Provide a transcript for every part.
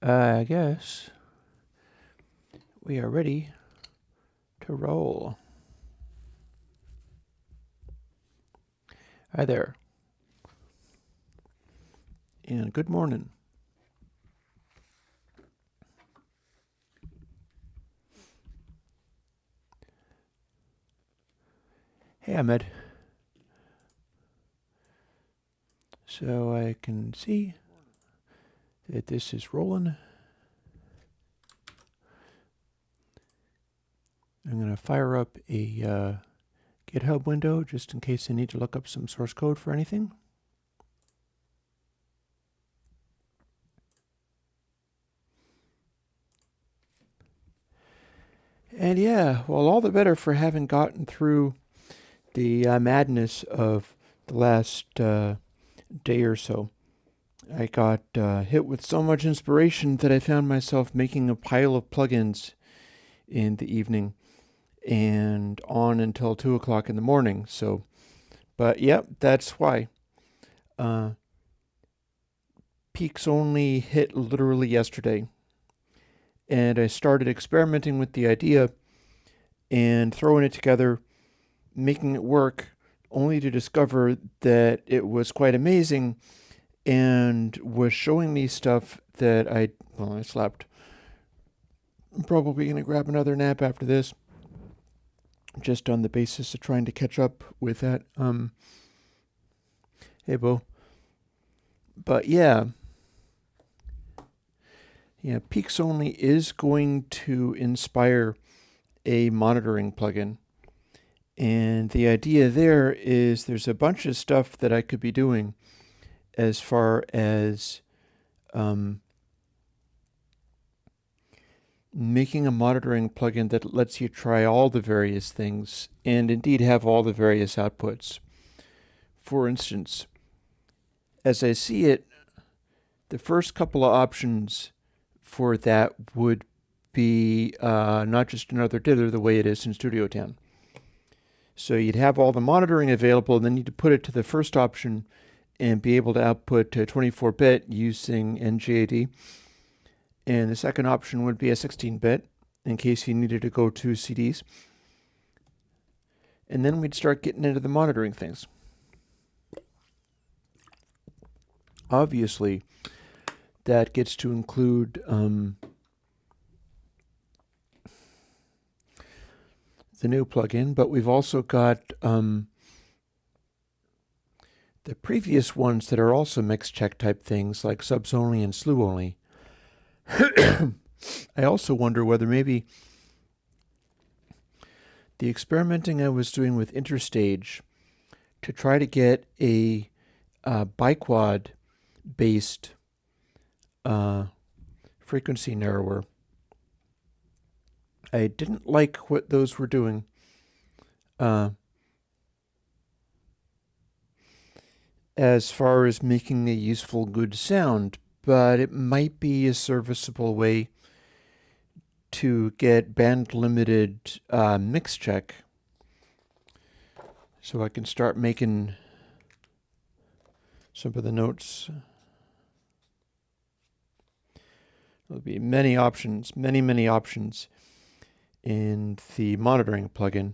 I guess we are ready to roll. Hi there. And good morning. Hey, Ahmed. So I can see that this is rolling. I'm going to fire up a GitHub window just in case I need to look up some source code for anything. And yeah, well, all the better for having gotten through the madness of the last day or so. I got hit with so much inspiration that I found myself making a pile of plugins in the evening and on until 2 o'clock in the morning. So, but yep, that's why. Peaks only hit literally yesterday. And I started experimenting with the idea and throwing it together, making it work, only to discover that it was quite amazing and was showing me stuff that I slept. I'm probably going to grab another nap after this, just on the basis of trying to catch up with that. Hey, Bo. But yeah, Peaks Only is going to inspire a monitoring plugin. And the idea there is there's a bunch of stuff that I could be doing as far as making a monitoring plugin that lets you try all the various things and indeed have all the various outputs. For instance, as I see it, the first couple of options for that would be not just another dither the way it is in Studio 10. So you'd have all the monitoring available, and then you'd put it to the first option and be able to output 24-bit using NGAD. And the second option would be a 16-bit in case you needed to go to CDs. And then we'd start getting into the monitoring things. Obviously, that gets to include the new plugin, but we've also got the previous ones that are also mix check type things like subs only and slew only. I also wonder whether maybe the experimenting I was doing with Interstage to try to get a biquad based frequency narrower, I didn't like what those were doing. As far as making a useful, good sound, but it might be a serviceable way to get band-limited mix check. So I can start making some of the notes. There'll be many options in the monitoring plugin.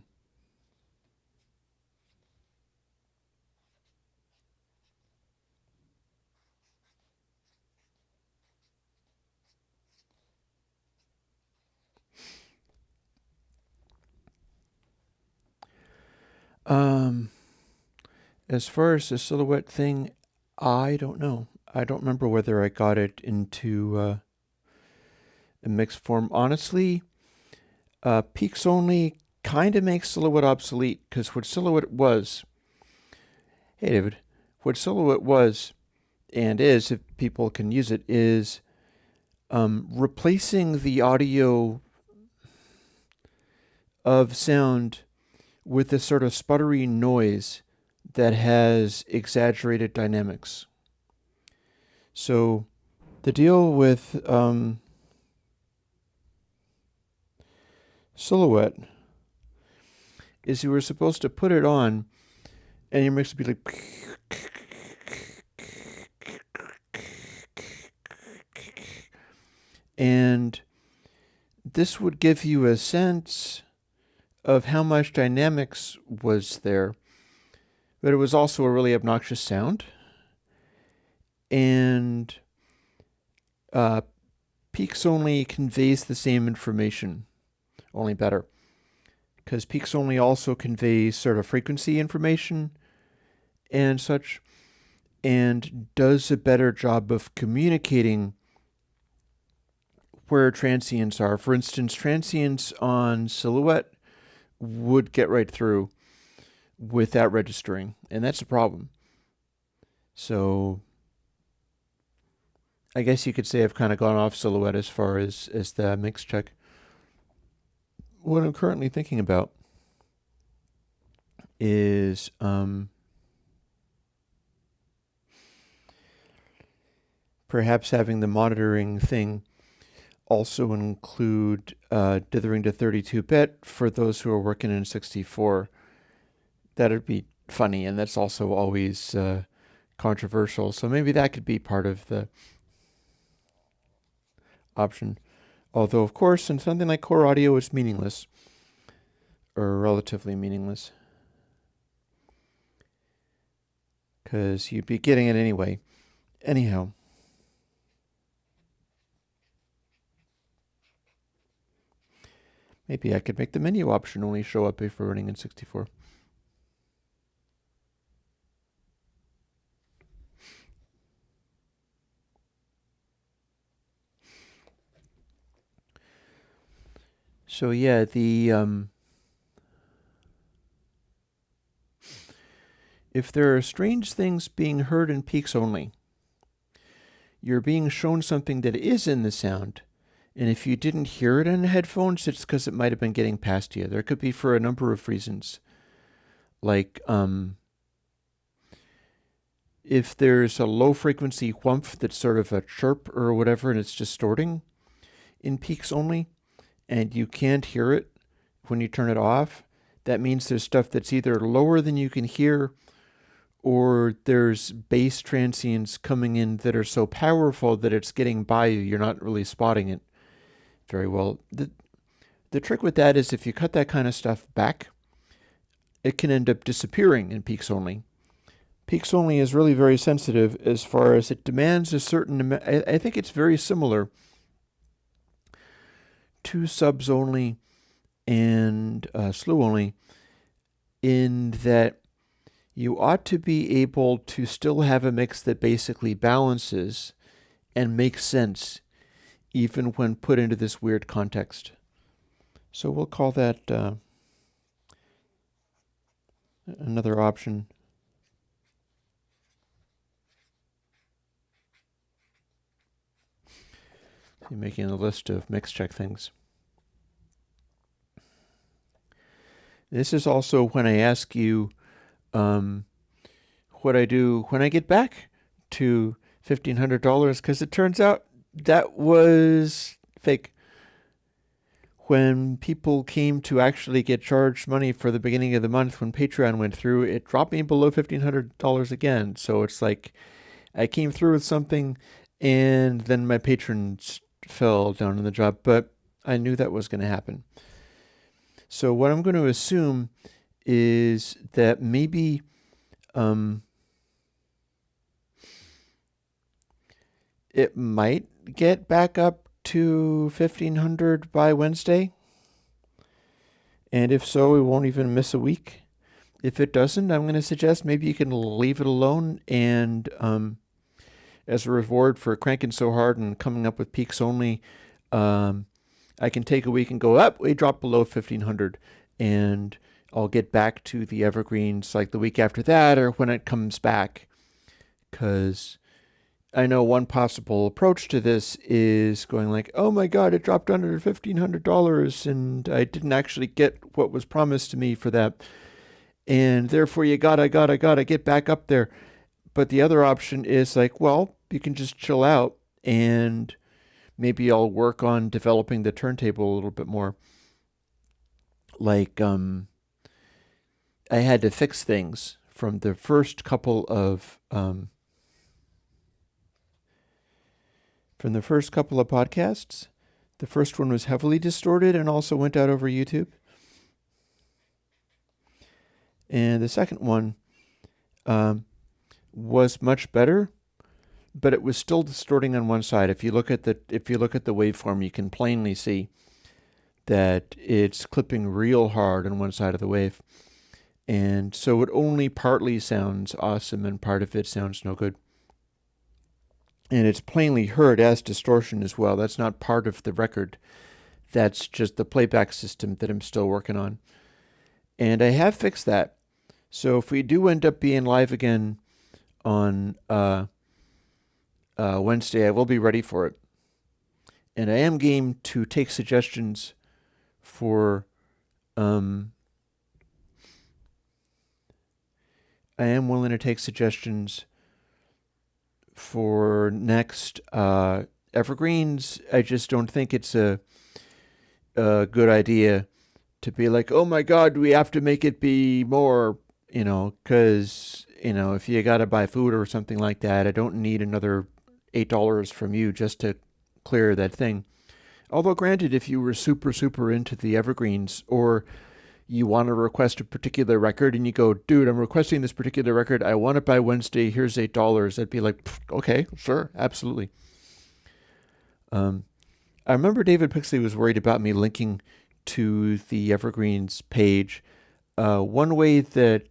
As far as the silhouette thing, I don't know. I don't remember whether I got it into a mixed form. Honestly, Peaks Only kind of makes Silhouette obsolete, because what Silhouette was, hey David, what Silhouette was and is, if people can use it, is replacing the audio of sound with a sort of sputtery noise that has exaggerated dynamics. So the deal with Silhouette is you were supposed to put it on and your mix would be like, And this would give you a sense of how much dynamics was there, but it was also a really obnoxious sound. And peaks only conveys the same information, only better. Because peaks only also conveys sort of frequency information and such, and does a better job of communicating where transients are. For instance, transients on silhouette would get right through without registering, and that's a problem. So I guess you could say I've kind of gone off silhouette as far as the mix check. What I'm currently thinking about is perhaps having the monitoring thing also include dithering to 32-bit for those who are working in 64. That'd be funny, and that's also always controversial. So maybe that could be part of the option. Although, of course, in something like core audio, it's meaningless, or relatively meaningless, because you'd be getting it anyway. Anyhow. Maybe I could make the menu option only show up if we're running in 64. So yeah, if there are strange things being heard in peaks only, you're being shown something that is in the sound. And if you didn't hear it in headphones, it's because it might have been getting past you. There could be for a number of reasons. Like, if there's a low frequency whumph that's sort of a chirp or whatever and it's distorting in peaks only, and you can't hear it when you turn it off, that means there's stuff that's either lower than you can hear, or there's bass transients coming in that are so powerful that it's getting by you. You're not really spotting it very well. The trick with that is if you cut that kind of stuff back, it can end up disappearing in peaks only. Peaks only is really very sensitive as far as it demands a certain amount. I think it's very similar to subs only and slew only, in that you ought to be able to still have a mix that basically balances and makes sense even when put into this weird context. So we'll call that another option. So making a list of mix check things. This is also when I ask you what I do when I get back to $1,500, because it turns out that was fake. When people came to actually get charged money for the beginning of the month, when Patreon went through, it dropped me below $1,500 again. So it's like I came through with something and then my patrons fell down in the job, but I knew that was going to happen. So what I'm going to assume is that maybe it might get back up to 1,500 by Wednesday. And if so, we won't even miss a week. If it doesn't, I'm going to suggest maybe you can leave it alone, and as a reward for cranking so hard and coming up with peaks only, I can take a week and go up. We drop below 1,500, and I'll get back to the evergreens like the week after that or when it comes back. Because I know one possible approach to this is going like, oh my God, it dropped under $1,500 and I didn't actually get what was promised to me for that. And therefore you gotta get back up there. But the other option is like, well, you can just chill out and maybe I'll work on developing the turntable a little bit more. Like, I had to fix things from the first couple of from the first couple of podcasts. The first one was heavily distorted and also went out over YouTube. And the second one was much better, but it was still distorting on one side. If you look at the waveform, you can plainly see that it's clipping real hard on one side of the wave. And so it only partly sounds awesome and part of it sounds no good. And it's plainly heard as distortion as well. That's not part of the record. That's just the playback system that I'm still working on. And I have fixed that. So if we do end up being live again on Wednesday, I will be ready for it. And I am game to take suggestions for I am willing to take suggestions for next evergreens. I just don't think it's a good idea to be like, oh my God, we have to make it be more, because, if you got to buy food or something like that, I don't need another $8 from you just to clear that thing. Although granted, if you were super, super into the evergreens, or you want to request a particular record and you go, dude, I'm requesting this particular record. I want it by Wednesday. Here's $8. I'd be like, okay, sure, absolutely. I remember David Pixley was worried about me linking to the Evergreens page. One way that,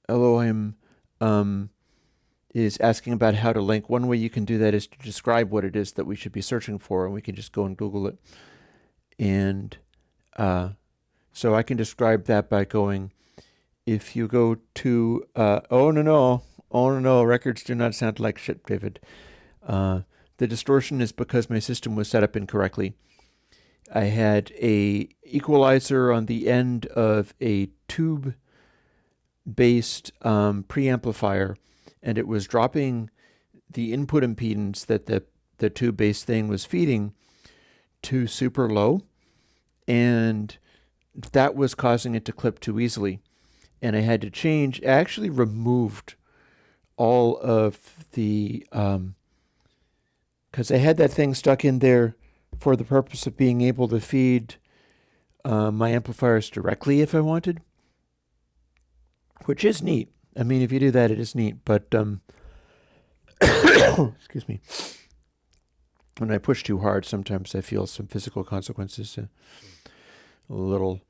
Elohim is asking about how to link. One way you can do that is to describe what it is that we should be searching for, and we can just go and Google it. And so I can describe that by going, if you go to, oh no, records do not sound like shit, David. The distortion is because my system was set up incorrectly. I had a equalizer on the end of a tube-based preamplifier, and it was dropping the input impedance that the tube-based thing was feeding to super low, and that was causing it to clip too easily. And I had to change. I actually removed all of the, because I had that thing stuck in there for the purpose of being able to feed my amplifiers directly if I wanted, which is neat. I mean, if you do that, it is neat. But excuse me. When I push too hard, sometimes I feel some physical consequences. A little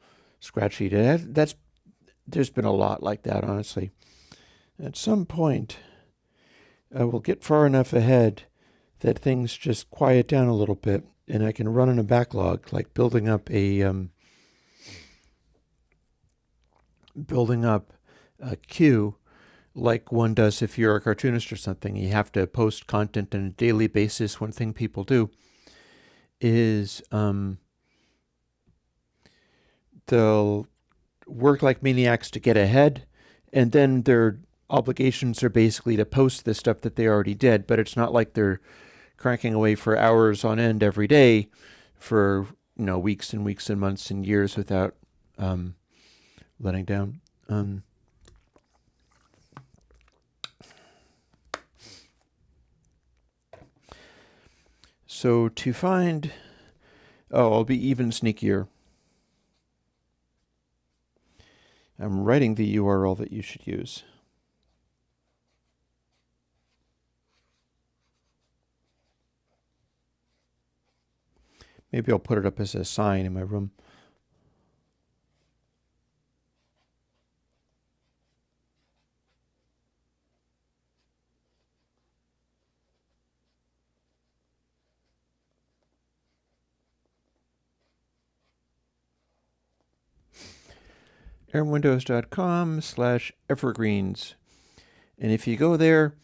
scratchy. There's been a lot like that, honestly. At some point, I will get far enough ahead that things just quiet down a little bit, and I can run in a backlog, like building up a queue, like one does if you're a cartoonist or something. You have to post content on a daily basis. One thing people do is they'll work like maniacs to get ahead, and then their obligations are basically to post the stuff that they already did, but it's not like they're cranking away for hours on end every day for weeks and weeks and months and years without letting down. So to find, I'll be even sneakier. I'm writing the URL that you should use. Maybe I'll put it up as a sign in my room. Airwindows.com/evergreens. And if you go there,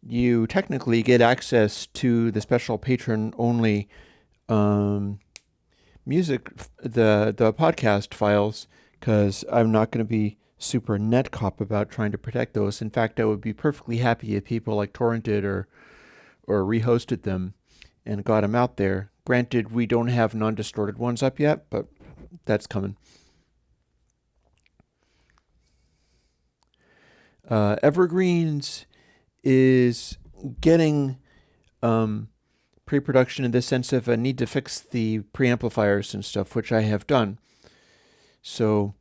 you technically get access to the special patron-only music, the podcast files, because I'm not going to be super netcop about trying to protect those. In fact, I would be perfectly happy if people like torrented or rehosted them and got them out there. Granted, we don't have non-distorted ones up yet, but that's coming. Evergreens is getting pre-production in the sense of I need to fix the preamplifiers and stuff, which I have done. So,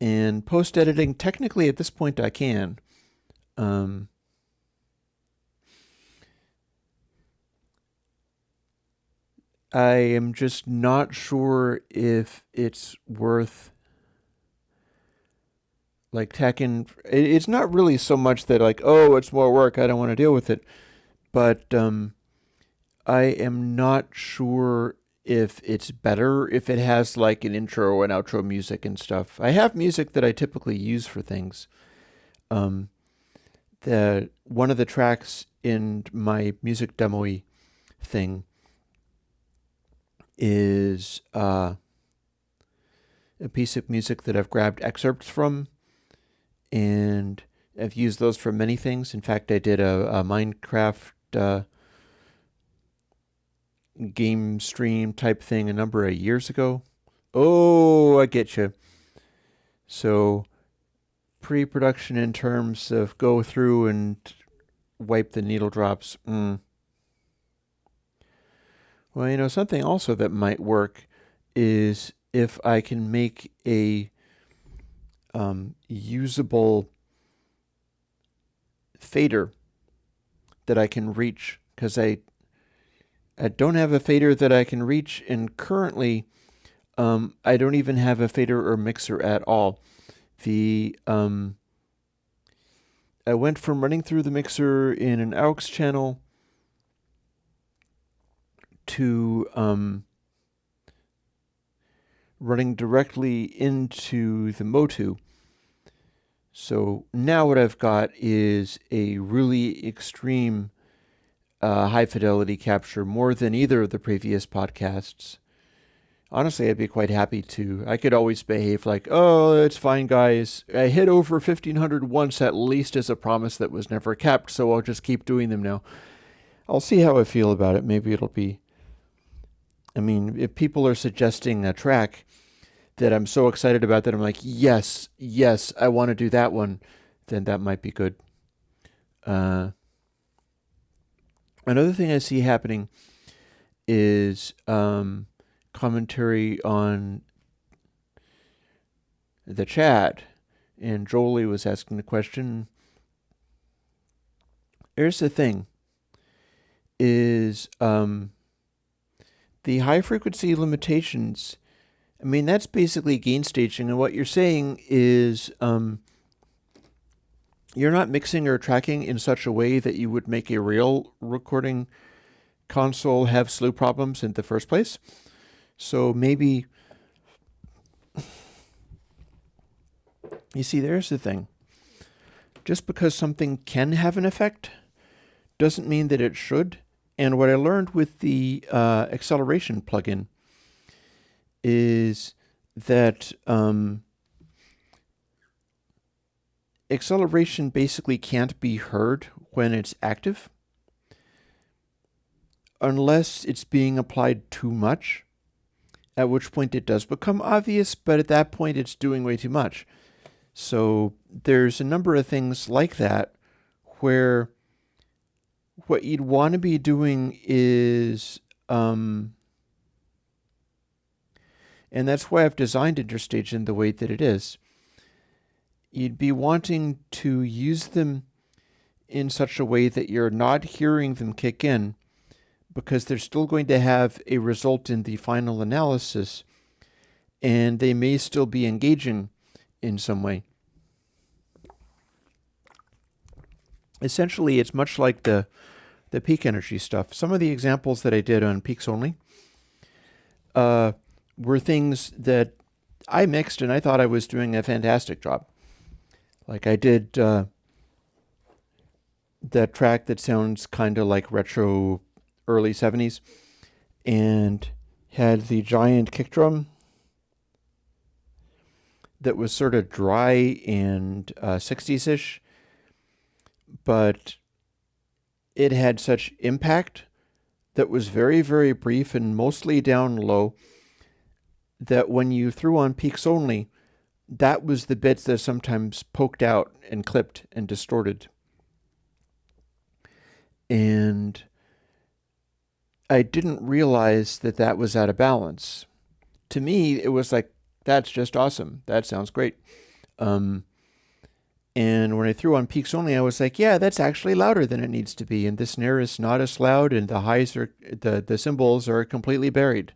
in post-editing, technically at this point I can. I am just not sure if it's worth like tacking. It's not really so much that like, oh, it's more work, I don't want to deal with it. But I am not sure if it's better if it has like an intro and outro music and stuff. I have music that I typically use for things. The one of the tracks in my music demo-y thing is a piece of music that I've grabbed excerpts from, and I've used those for many things. In fact, I did a Minecraft game stream type thing a number of years ago. Oh, I get you. So, pre-production in terms of go through and wipe the needle drops. Well, something also that might work is if I can make a usable fader that I can reach, because I don't have a fader that I can reach, and currently I don't even have a fader or mixer at all. I went from running through the mixer in an aux channel to running directly into the Motu. So now what I've got is a really extreme high fidelity capture, more than either of the previous podcasts. Honestly, I'd be quite happy to. I could always behave like, oh, it's fine, guys. I hit over 1500 once at least as a promise that was never kept, so I'll just keep doing them now. I'll see how I feel about it. Maybe it'll be... I mean, if people are suggesting a track that I'm so excited about that I'm like, yes, I want to do that one, then that might be good. Another thing I see happening is commentary on the chat, and Jolie was asking the question. Here's the thing, is the high frequency limitations, I mean, that's basically gain staging, and what you're saying is you're not mixing or tracking in such a way that you would make a real recording console have slew problems in the first place. So maybe, you see, there's the thing. Just because something can have an effect doesn't mean that it should. And what I learned with the acceleration plugin is that acceleration basically can't be heard when it's active unless it's being applied too much, at which point it does become obvious, but at that point it's doing way too much. So there's a number of things like that where what you'd want to be doing is, and that's why I've designed Interstage in the way that it is, you'd be wanting to use them in such a way that you're not hearing them kick in, because they're still going to have a result in the final analysis, and they may still be engaging in some way. Essentially, it's much like the peak energy stuff. Some of the examples that I did on peaks only were things that I mixed and I thought I was doing a fantastic job. Like I did that track that sounds kind of like retro early 70s and had the giant kick drum that was sort of dry and 60s-ish, but it had such impact that was very, very brief and mostly down low that when you threw on peaks only, that was the bits that sometimes poked out and clipped and distorted. And I didn't realize that that was out of balance. To me, it was like, that's just awesome. That sounds great. And when I threw on peaks only, I was like, yeah, that's actually louder than it needs to be. And the snare is not as loud, and the highs are, the cymbals are completely buried.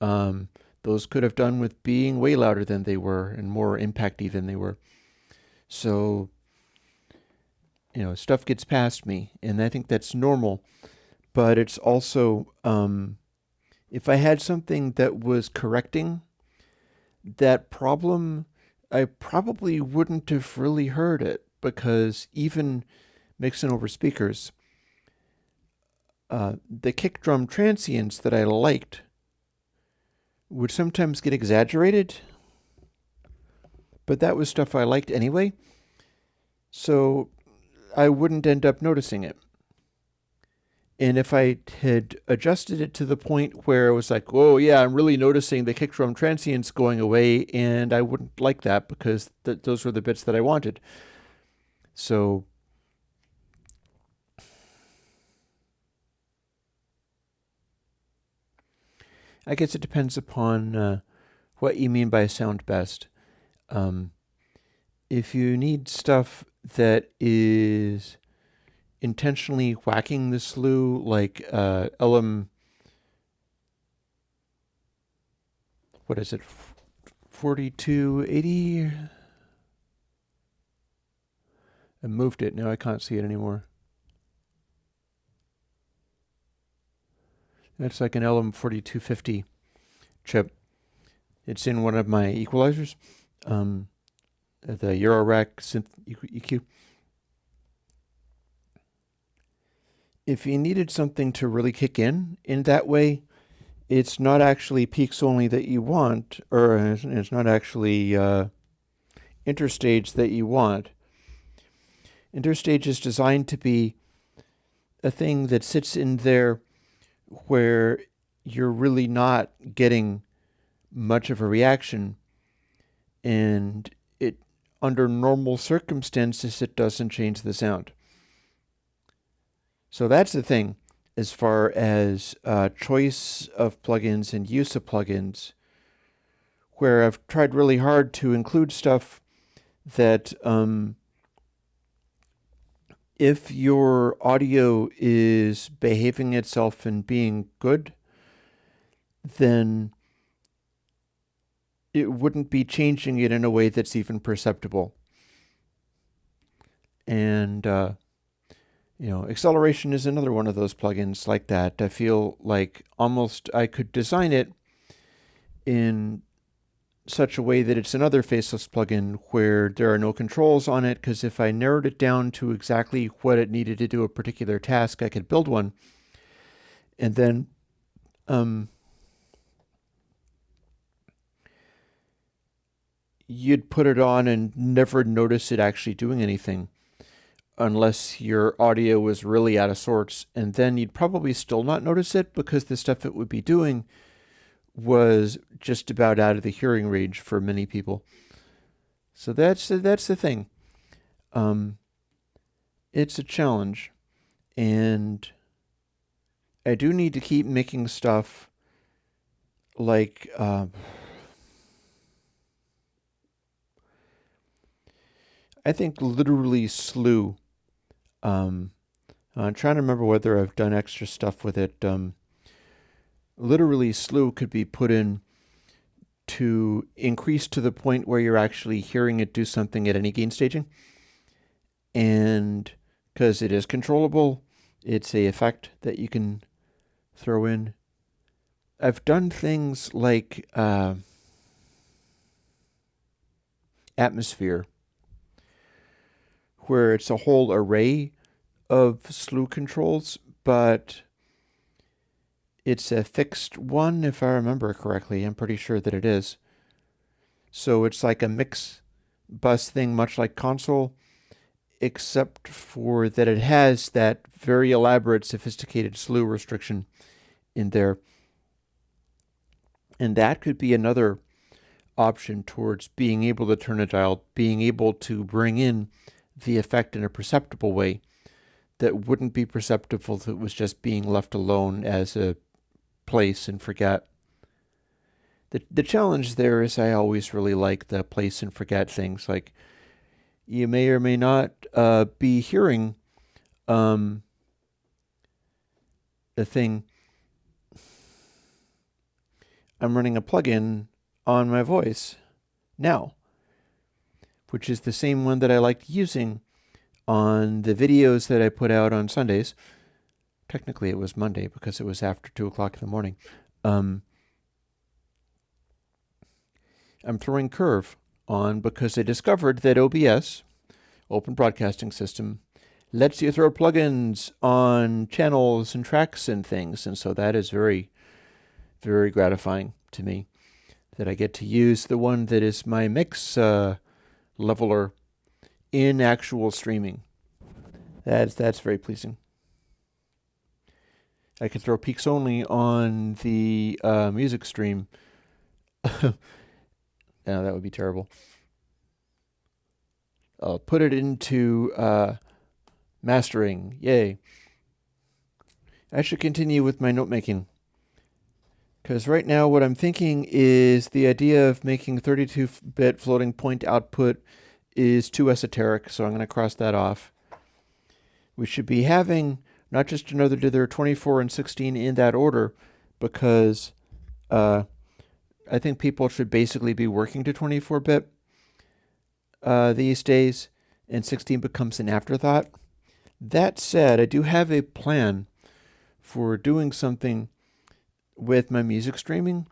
Those could have done with being way louder than they were and more impacty than they were. So, stuff gets past me, and I think that's normal. But it's also, if I had something that was correcting that problem, I probably wouldn't have really heard it, because even mixing over speakers, the kick drum transients that I liked would sometimes get exaggerated, but that was stuff I liked anyway, so I wouldn't end up noticing it. And if I had adjusted it to the point where it was like, oh yeah, I'm really noticing the kick drum transients going away, and I wouldn't like that because those were the bits that I wanted. So I guess it depends upon what you mean by sound best. If you need stuff that is intentionally whacking the slew, like LM, what is it, 4280? I moved it, now I can't see it anymore. That's like an LM 4250 chip. It's in one of my equalizers, the Eurorack Synth EQ. If you needed something to really kick in that way, it's not actually peaks only that you want, or it's not actually interstage that you want. Interstage is designed to be a thing that sits in there where you're really not getting much of a reaction, and it, under normal circumstances, it doesn't change the sound. So that's the thing as far as choice of plugins and use of plugins, where I've tried really hard to include stuff that if your audio is behaving itself and being good, then it wouldn't be changing it in a way that's even perceptible. And acceleration is another one of those plugins like that. I feel like almost I could design it in such a way that it's another faceless plugin where there are no controls on it, because if I narrowed it down to exactly what it needed to do a particular task, I could build one. And then you'd put it on and never notice it actually doing anything, unless your audio was really out of sorts, and then you'd probably still not notice it because the stuff it would be doing was just about out of the hearing range for many people. So that's the thing. It's a challenge, and I do need to keep making stuff like I think literally slew. I'm trying to remember whether I've done extra stuff with it. Literally slew could be put in to increase to the point where you're actually hearing it do something at any gain staging. And because it is controllable, it's a effect that you can throw in. I've done things like atmosphere, where it's a whole array of slew controls, but it's a fixed one, if I remember correctly. I'm pretty sure that it is. So it's like a mix bus thing, much like console, except for that it has that very elaborate, sophisticated slew restriction in there. And that could be another option towards being able to turn a dial, being able to bring in the effect in a perceptible way that wouldn't be perceptible if it was just being left alone as a place and forget. The challenge there is I always really like the place and forget things. Like, you may or may not be hearing the thing. I'm running a plugin on my voice now, which is the same one that I liked using on the videos that I put out on Sundays. Technically, it was Monday because it was after 2 o'clock in the morning. I'm throwing Curve on because I discovered that OBS, Open Broadcasting System, lets you throw plugins on channels and tracks and things. And so that is very, very gratifying to me that I get to use the one that is my mix leveler in actual streaming. That's very pleasing. I can throw peaks only on the music stream. Now that would be terrible. I'll put it into mastering. Yay. I should continue with my note making. Because right now what I'm thinking is the idea of making 32-bit floating point output is too esoteric, so I'm going to cross that off. We should be having not just another dither 24 and 16 in that order, because I think people should basically be working to 24-bit these days, and 16 becomes an afterthought. That said, I do have a plan for doing something with my music streaming,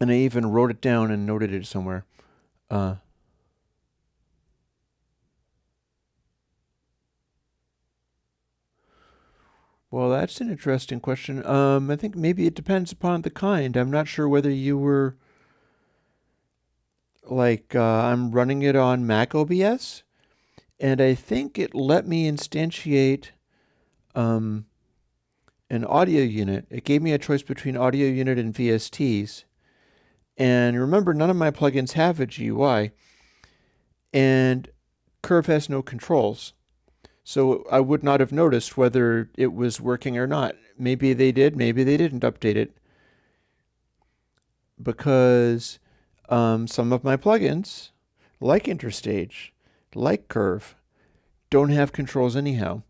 and I even wrote it down and noted it somewhere. Well, that's an interesting question. I think maybe it depends upon the kind. I'm not sure whether you were like, I'm running it on Mac OBS, and I think it let me instantiate an audio unit. It gave me a choice between audio unit and VSTs. And remember, none of my plugins have a GUI, and Curve has no controls. So I would not have noticed whether it was working or not. Maybe they did, maybe they didn't update it. Because some of my plugins, like Interstage, like Curve, don't have controls anyhow.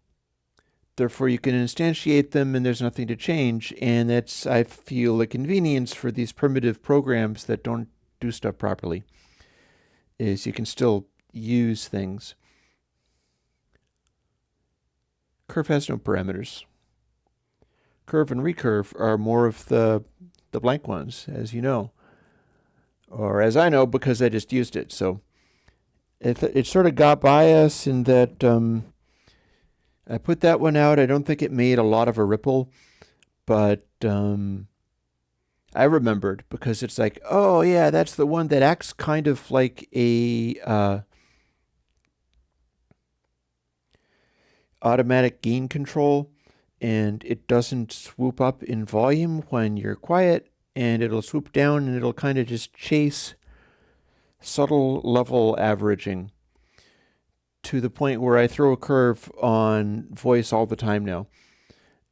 Therefore, you can instantiate them and there's nothing to change. And that's, I feel, a convenience for these primitive programs that don't do stuff properly, is you can still use things. Curve has no parameters. Curve and recurve are more of the blank ones, as you know. Or as I know, because I just used it. So it sort of got by us in that I put that one out. I don't think it made a lot of a ripple, but I remembered because it's like, oh yeah, that's the one that acts kind of like a automatic gain control, and it doesn't swoop up in volume when you're quiet, and it'll swoop down and it'll kind of just chase subtle level averaging to the point where I throw a curve on voice all the time now.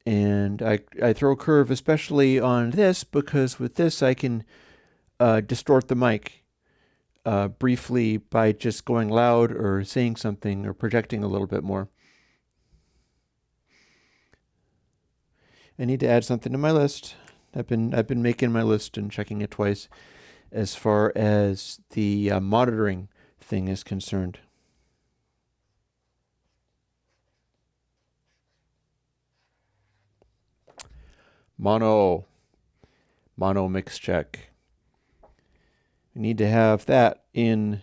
And I throw a curve especially on this because with this I can distort the mic briefly by just going loud or saying something or projecting a little bit more. I need to add something to my list. I've been making my list and checking it twice as far as the monitoring thing is concerned. Mono mix check. We need to have that in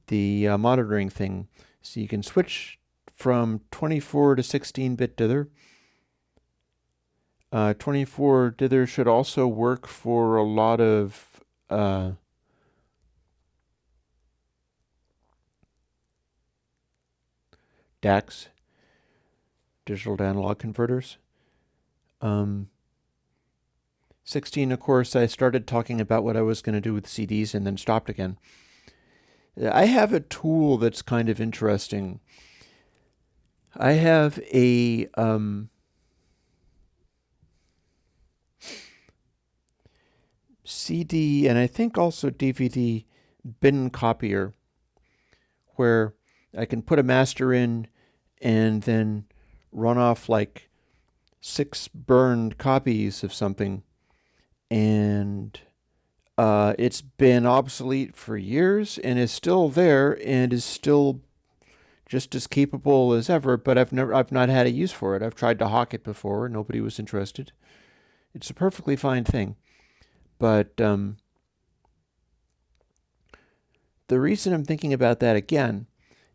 the monitoring thing, so you can switch from 24 to 16-bit dither. 24 dither should also work for a lot of DACs, digital to analog converters. 16, of course, I started talking about what I was going to do with CDs and then stopped again. I have a tool that's kind of interesting. I have a CD and I think also DVD bin copier where I can put a master in and then run off like 6 burned copies of something. And it's been obsolete for years and is still there and is still just as capable as ever, but I've not had a use for it. I've tried to hawk it before, nobody was interested. It's a perfectly fine thing, but the reason I'm thinking about that again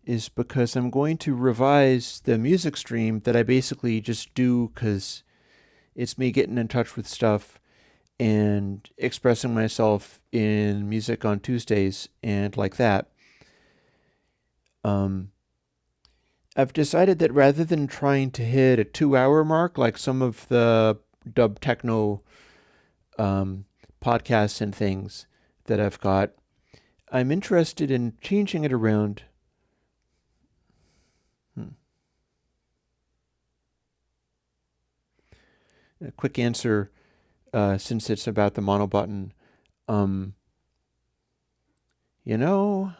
is because I'm going to revise the music stream that I basically just do because it's me getting in touch with stuff and expressing myself in music on Tuesdays and like that. Um, I've decided that rather than trying to hit a 2 hour mark like some of the dub techno um, podcasts and things that I've got, I'm interested in changing it around. A quick answer, since it's about the mono button. Um, you know,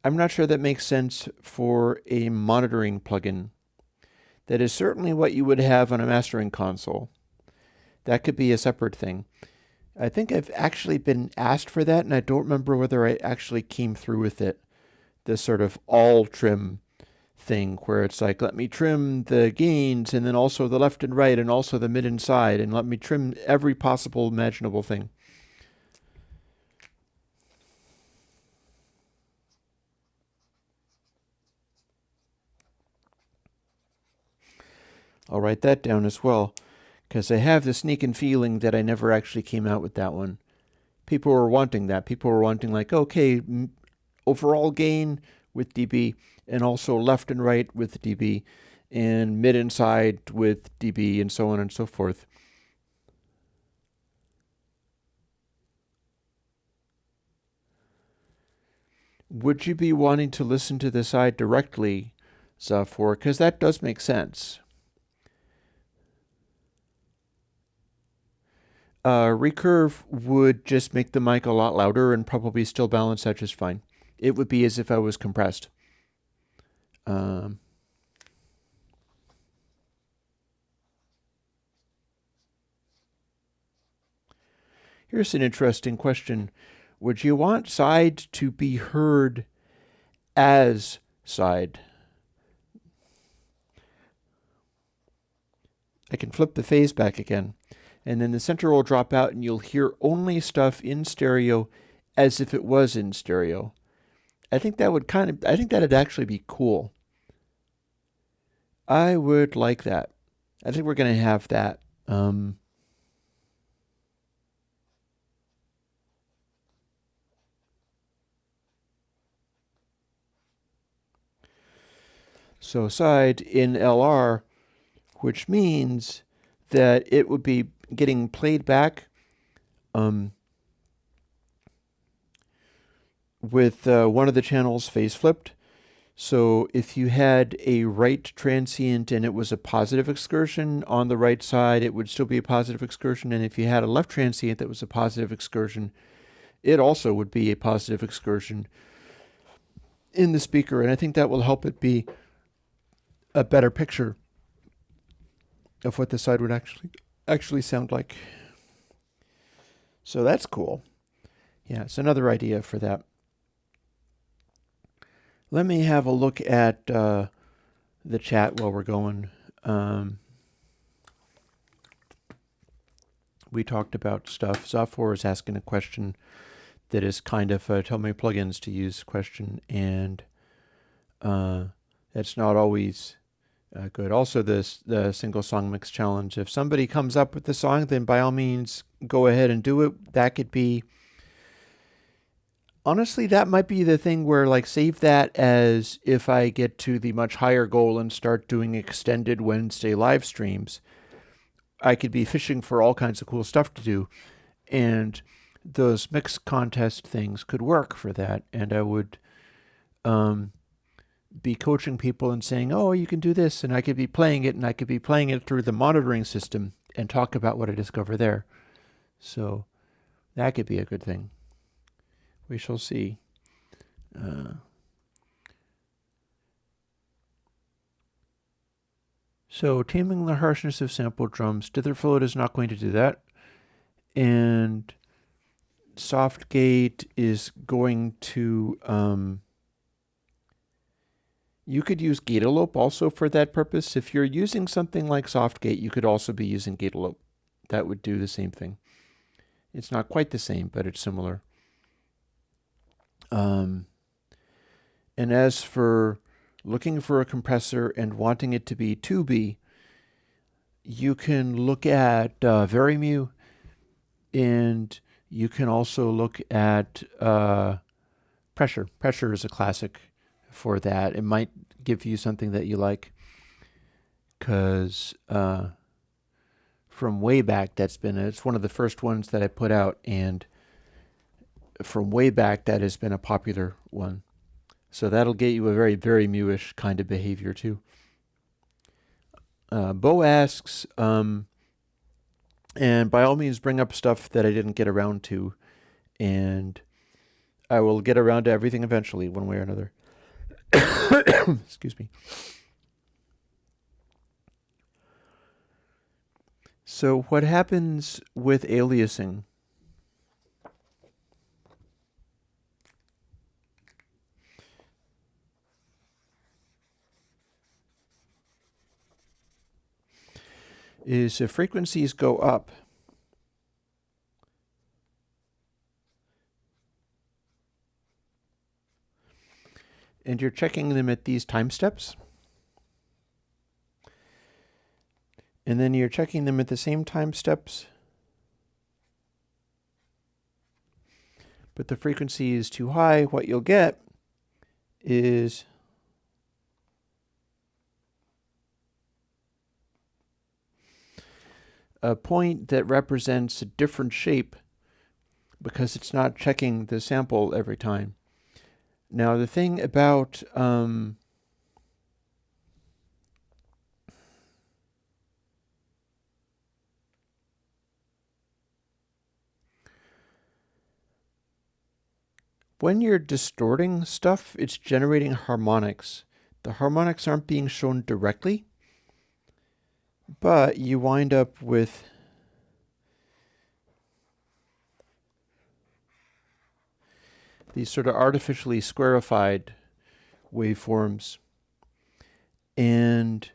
I'm not sure that makes sense for a monitoring plugin. That is certainly what you would have on a mastering console. That could be a separate thing. I think I've actually been asked for that, and I don't remember whether I actually came through with it. This sort of all trim thing where it's like, let me trim the gains and then also the left and right and also the mid and side and let me trim every possible imaginable thing. I'll write that down as well because I have the sneaking feeling that I never actually came out with that one. People were wanting that. People were wanting like, okay, overall gain with dB and also left and right with dB and mid and side with dB and so on and so forth. Would you be wanting to listen to the side directly, Zafor? Because that does make sense. Recurve would just make the mic a lot louder and probably still balance out just fine. It would be as if I was compressed. Here's an interesting question. Would you want side to be heard as side? I can flip the phase back again, and then the center will drop out and you'll hear only stuff in stereo as if it was in stereo. I think that'd actually be cool. I would like that. I think we're going to have that. So side in LR, which means that it would be getting played back with one of the channels phase flipped. So if you had a right transient and it was a positive excursion on the right side, it would still be a positive excursion. And if you had a left transient that was a positive excursion, it also would be a positive excursion in the speaker. And I think that will help it be a better picture of what the side would actually sound like. So that's cool. Yeah, it's another idea for that. Let me have a look at the chat while we're going. We talked about stuff. Zafor is asking a question that is kind of a tell me plugins to use question, and that's not always good. Also, the single song mix challenge. If somebody comes up with the song, then by all means go ahead and do it. That could be, honestly, that might be the thing where like save that as if I get to the much higher goal and start doing extended Wednesday live streams. I could be fishing for all kinds of cool stuff to do, and those mix contest things could work for that, and I would be coaching people and saying, oh, you can do this, and I could be playing it, and I could be playing it through the monitoring system and talk about what I discover there. So that could be a good thing. We shall see. So taming the harshness of sample drums, Ditherfloat is not going to do that. And Softgate is going to, you could use Gatealope also for that purpose. If you're using something like Softgate, you could also be using Gatealope. That would do the same thing. It's not quite the same, but it's similar. And as for looking for a compressor and wanting it to be 2B, you can look at Verimu, and you can also look at Pressure. Pressure is a classic for that. It might give you something that you like, because from way back, it's one of the first ones that I put out, and from way back, that has been a popular one. So that'll get you a very, very Mu-ish kind of behavior too. Bo asks, and by all means bring up stuff that I didn't get around to, and I will get around to everything eventually, one way or another. Excuse me. So what happens with aliasing? Is if frequencies go up, and you're checking them at these time steps, and then you're checking them at the same time steps, but the frequency is too high, what you'll get is a point that represents a different shape because it's not checking the sample every time. Now, the thing about when you're distorting stuff, it's generating harmonics. The harmonics aren't being shown directly, but you wind up with these sort of artificially squarified waveforms. And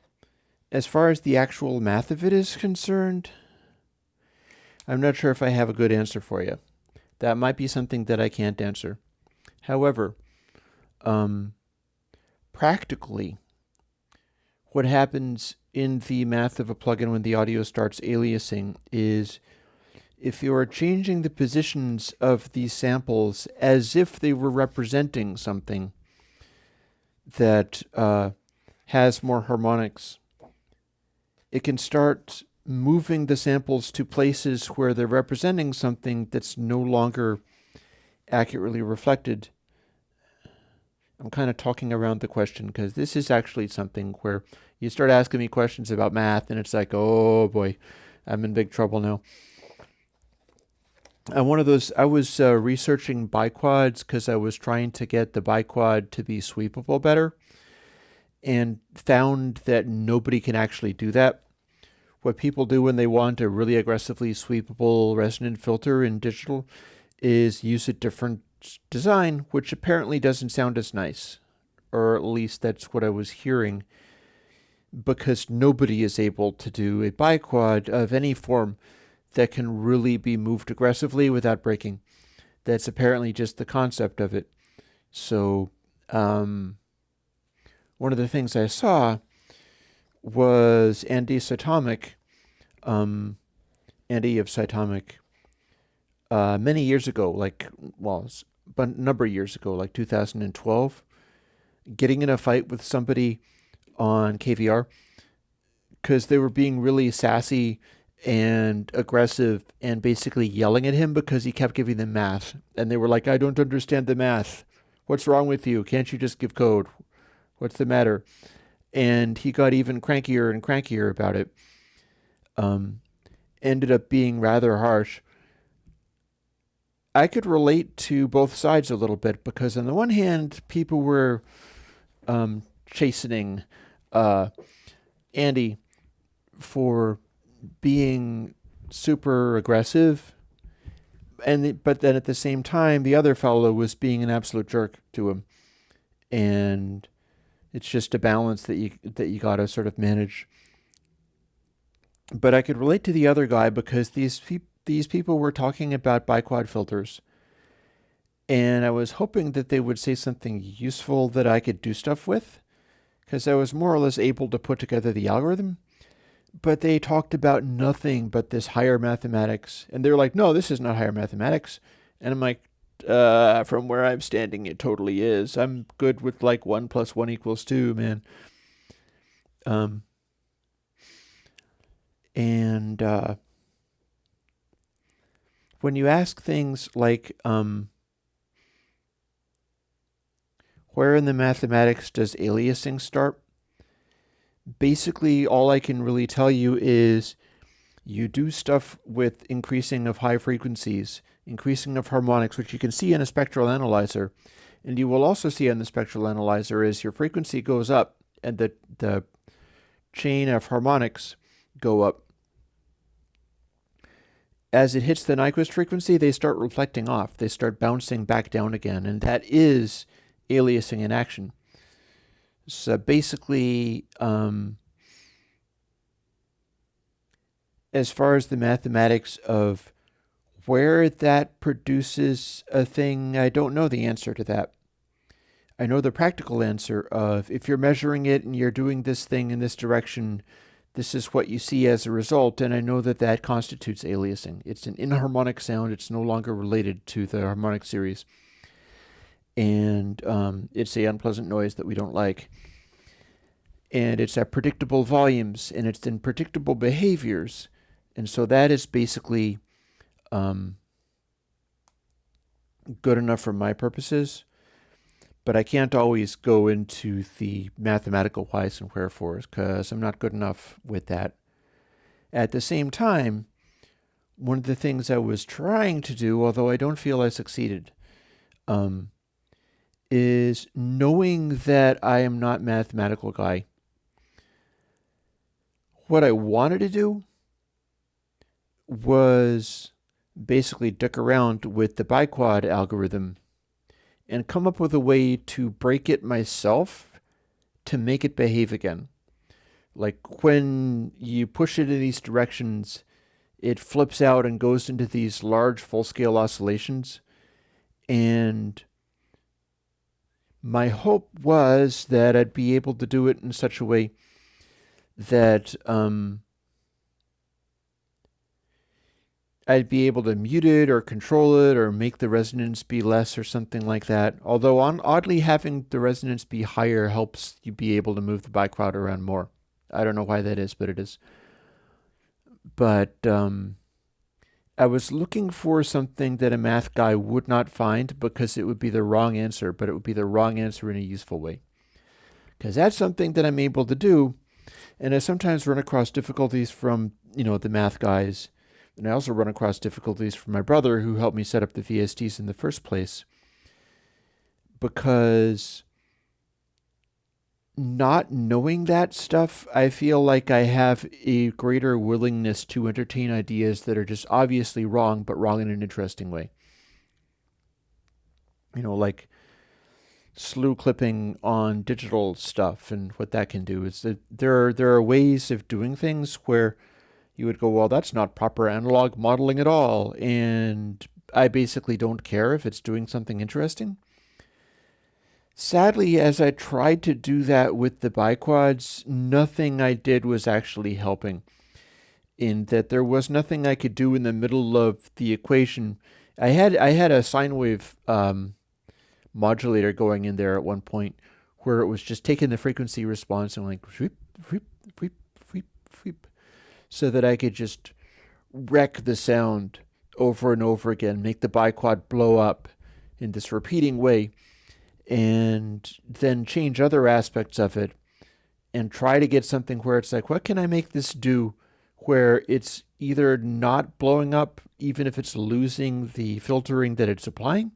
as far as the actual math of it is concerned, I'm not sure if I have a good answer for you. That might be something that I can't answer. However, practically, what happens in the math of a plugin when the audio starts aliasing is if you are changing the positions of these samples as if they were representing something that has more harmonics, it can start moving the samples to places where they're representing something that's no longer accurately reflected. I'm kind of talking around the question because this is actually something where you start asking me questions about math and it's like, oh boy, I'm in big trouble now. One of those, I was researching biquads because I was trying to get the biquad to be sweepable better, and found that nobody can actually do that. What people do when they want a really aggressively sweepable resonant filter in digital is use a different design, which apparently doesn't sound as nice, or at least that's what I was hearing, because nobody is able to do a biquad of any form that can really be moved aggressively without breaking. That's apparently just the concept of it. So one of the things I saw was Andy Cytomic, Andy of Cytomic, many years ago, but a number of years ago, like 2012, getting in a fight with somebody on KVR because they were being really sassy and aggressive and basically yelling at him because he kept giving them math. And they were like, I don't understand the math. What's wrong with you? Can't you just give code? What's the matter? And he got even crankier and crankier about it. Ended up being rather harsh. I could relate to both sides a little bit because, on the one hand, people were chastening uh, Andy for being super aggressive, but then at the same time, the other fellow was being an absolute jerk to him, and it's just a balance that you got to sort of manage. But I could relate to the other guy because these people were talking about biquad filters, and I was hoping that they would say something useful that I could do stuff with, because I was more or less able to put together the algorithm. But they talked about nothing but this higher mathematics, and they're like, "No, this is not higher mathematics," and I'm like, "From where I'm standing, it totally is. I'm good with like 1 + 1 = 2, man." Um, and when you ask things like, where in the mathematics does aliasing start? Basically, all I can really tell you is you do stuff with increasing of high frequencies, increasing of harmonics, which you can see in a spectral analyzer. And you will also see on the spectral analyzer is your frequency goes up and the chain of harmonics go up. As it hits the Nyquist frequency, they start reflecting off. They start bouncing back down again. And that is aliasing in action. So basically, as far as the mathematics of where that produces a thing, I don't know the answer to that. I know the practical answer of if you're measuring it and you're doing this thing in this direction, this is what you see as a result, and I know that that constitutes aliasing. It's an inharmonic sound. It's no longer related to the harmonic series. And it's an unpleasant noise that we don't like. And it's at predictable volumes, and it's in predictable behaviors. And so that is basically good enough for my purposes. But I can't always go into the mathematical whys and wherefores because I'm not good enough with that. At the same time, one of the things I was trying to do, although I don't feel I succeeded, is knowing that I am not a mathematical guy. What I wanted to do was basically dick around with the biquad algorithm and come up with a way to break it myself to make it behave again. Like when you push it in these directions, it flips out and goes into these large full-scale oscillations. And my hope was that I'd be able to do it in such a way that I'd be able to mute it or control it or make the resonance be less or something like that. Although oddly having the resonance be higher helps you be able to move the biquad around more. I don't know why that is, but it is. But I was looking for something that a math guy would not find because it would be the wrong answer, but it would be the wrong answer in a useful way. Because that's something that I'm able to do, and I sometimes run across difficulties from, the math guys. And I also run across difficulties from my brother who helped me set up the VSTs in the first place. Because not knowing that stuff, I feel like I have a greater willingness to entertain ideas that are just obviously wrong, but wrong in an interesting way. Like slew clipping on digital stuff and what that can do. Is that there are ways of doing things where you would go, well, that's not proper analog modeling at all. And I basically don't care if it's doing something interesting. Sadly, as I tried to do that with the biquads, nothing I did was actually helping. In that there was nothing I could do in the middle of the equation. I had a sine wave modulator going in there at one point where it was just taking the frequency response and like whoop, whoop, whoop, whoop, whoop, so that I could just wreck the sound over and over again, make the biquad blow up in this repeating way. and then change other aspects of it and try to get something where it's like, what can I make this do where it's either not blowing up, even if it's losing the filtering that it's applying,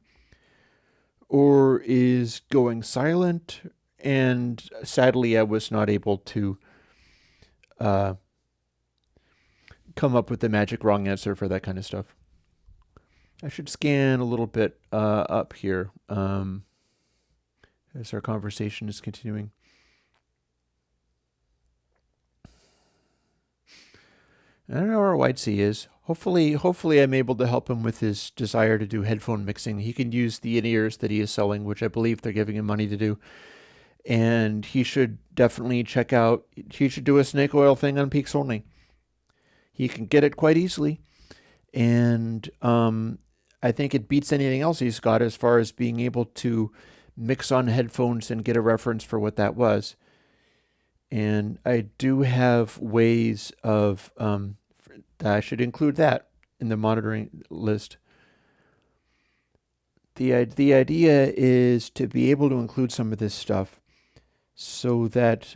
or is going silent. And sadly, I was not able to come up with the magic wrong answer for that kind of stuff. I should scan a little bit up here as our conversation is continuing. I don't know where White Sea is. Hopefully I'm able to help him with his desire to do headphone mixing. He can use the in-ears that he is selling, which I believe they're giving him money to do. And he should definitely check out, he should do a snake oil thing on Peaks Only. He can get it quite easily. And I think it beats anything else he's got as far as being able to mix on headphones and get a reference for what that was. And I do have ways of, I should include that in the monitoring list. The idea is to be able to include some of this stuff so that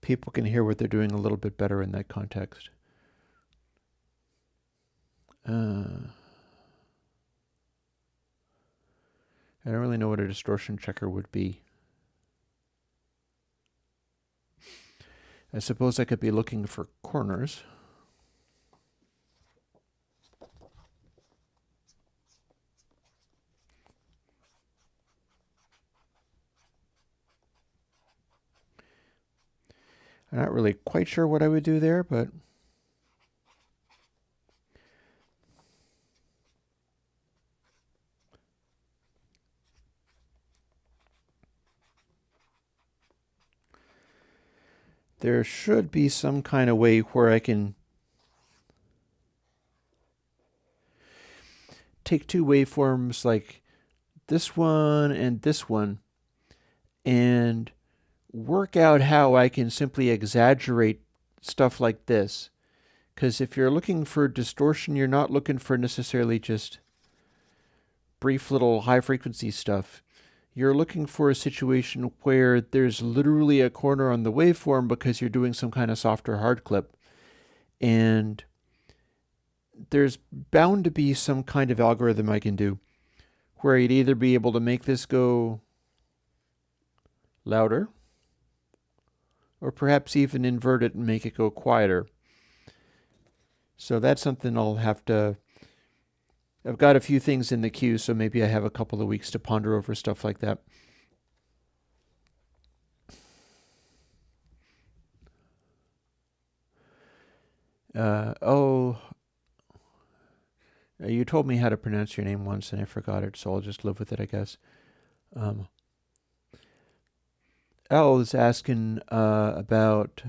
people can hear what they're doing a little bit better in that context. I don't really know what a distortion checker would be. I suppose I could be looking for corners. I'm not really quite sure what I would do there, but there should be some kind of way where I can take two waveforms like this one and work out how I can simply exaggerate stuff like this. Because if you're looking for distortion, you're not looking for necessarily just brief little high frequency stuff. You're looking for a situation where there's literally a corner on the waveform because you're doing some kind of softer hard clip. And there's bound to be some kind of algorithm I can do where you'd either be able to make this go louder or perhaps even invert it and make it go quieter. So that's something I'll have to... I've got a few things in the queue, so maybe I have a couple of weeks to ponder over stuff like that. You told me how to pronounce your name once and I forgot it, so I'll just live with it, I guess. L is asking about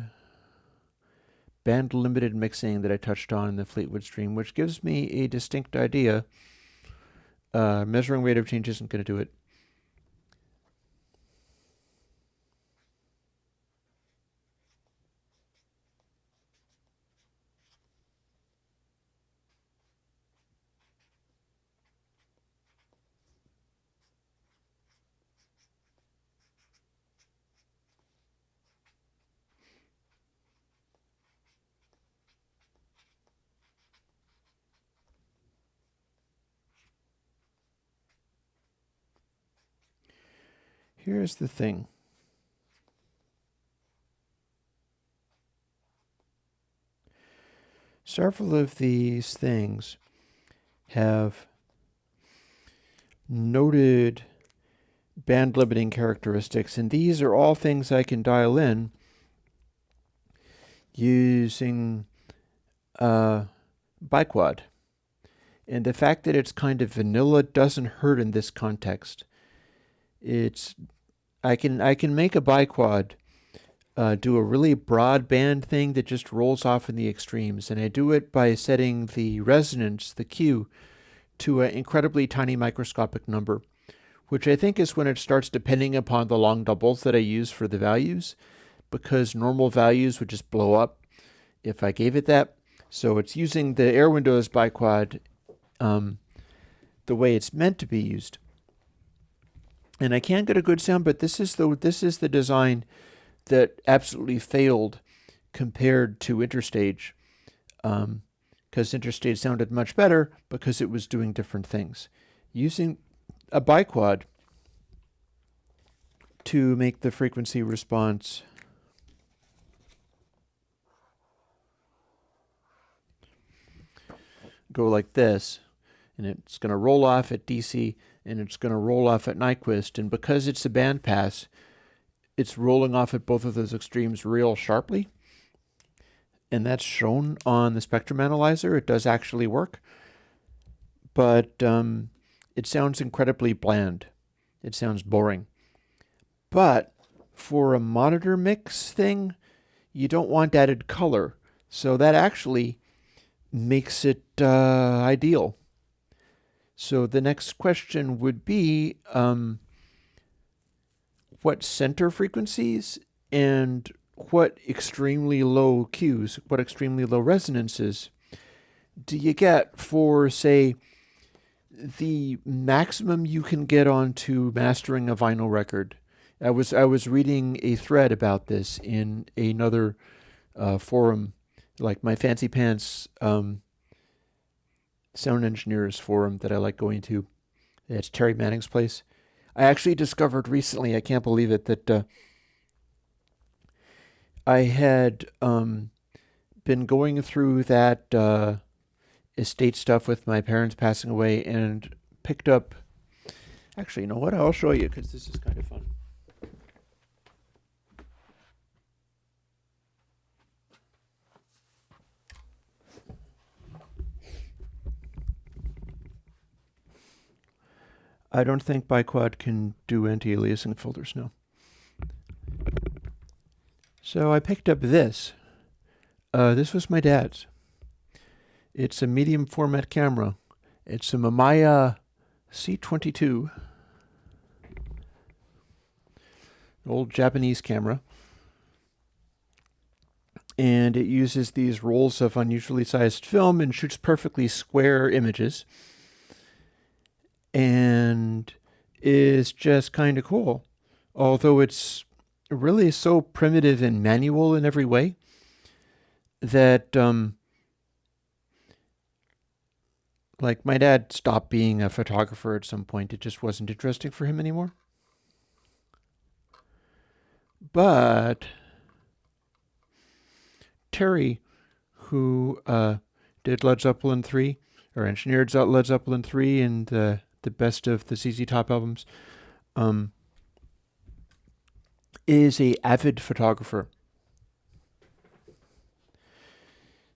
band limited mixing that I touched on in the Fleetwood stream, which gives me a distinct idea. Measuring rate of change isn't going to do it. Here's the thing. Several of these things have noted band limiting characteristics, and these are all things I can dial in using biquad. And the fact that it's kind of vanilla doesn't hurt in this context. I can make a biquad do a really broad band thing that just rolls off in the extremes, and I do it by setting the resonance, the Q, to an incredibly tiny microscopic number, which I think is when it starts depending upon the long doubles that I use for the values, because normal values would just blow up if I gave it that. So it's using the Airwindows biquad, the way it's meant to be used. And I can't get a good sound, but this is the design that absolutely failed compared to Interstage, because Interstage sounded much better because it was doing different things. Using a biquad to make the frequency response go like this, and it's going to roll off at DC, and it's going to roll off at Nyquist, and because it's a bandpass, it's rolling off at both of those extremes real sharply, and that's shown on the spectrum analyzer. It does actually work, but it sounds incredibly bland. It sounds boring. But for a monitor mix thing, you don't want added color, so that actually makes it ideal. So the next question would be, what center frequencies and what extremely low Qs, what extremely low resonances do you get for, say, the maximum you can get onto mastering a vinyl record? I was reading a thread about this in another forum, like my Fancy Pants sound engineers forum that I like going to. It's Terry Manning's place. I actually discovered recently, I can't believe it, that I had been going through that estate stuff with my parents passing away and picked up. Actually, you know what? I'll show you because this is kind of fun. I don't think biquad can do anti-aliasing filters, no. So I picked up this. This was my dad's. It's a medium format camera. It's a Mamiya C22. Old Japanese camera. And it uses these rolls of unusually sized film and shoots perfectly square images. And is just kind of cool. Although it's really so primitive and manual in every way that like my dad stopped being a photographer at some point. It just wasn't interesting for him anymore. But Terry, who did Led Zeppelin 3, or engineered Led Zeppelin 3 and the best of the ZZ Top albums, is a avid photographer.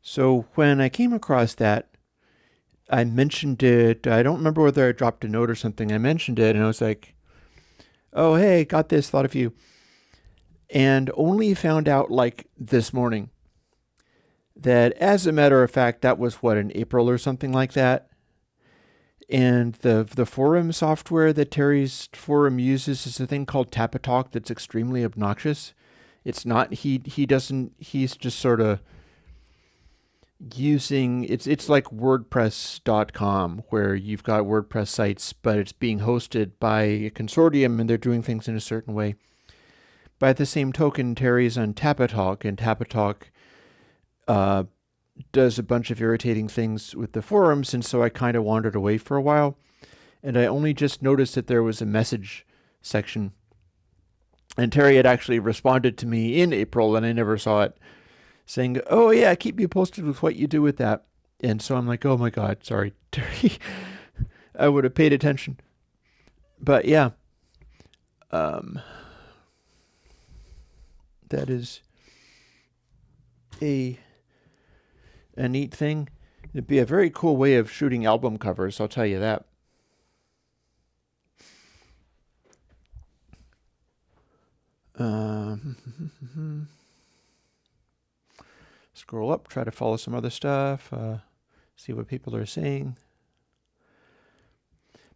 So when I came across that, I mentioned it. I don't remember whether I dropped a note or something. I mentioned it, and I was like, oh, hey, got this, thought of you. And only found out, like, this morning that, as a matter of fact, that was, in April or something like that. And the forum software that Terry's forum uses is a thing called Tapatalk that's extremely obnoxious. It's not, he's just sort of using, it's like WordPress.com, where you've got WordPress sites, but it's being hosted by a consortium and they're doing things in a certain way. By the same token, Terry's on Tapatalk, and Tapatalk does a bunch of irritating things with the forums, and so I kind of wandered away for a while, and I only just noticed that there was a message section, and Terry had actually responded to me in April, and I never saw it, saying, oh yeah, keep me posted with what you do with that. And so I'm like, oh my god, sorry, Terry. I would have paid attention. But yeah, that is a neat thing. It'd be a very cool way of shooting album covers, I'll tell you that. Scroll up, try to follow some other stuff, see what people are saying.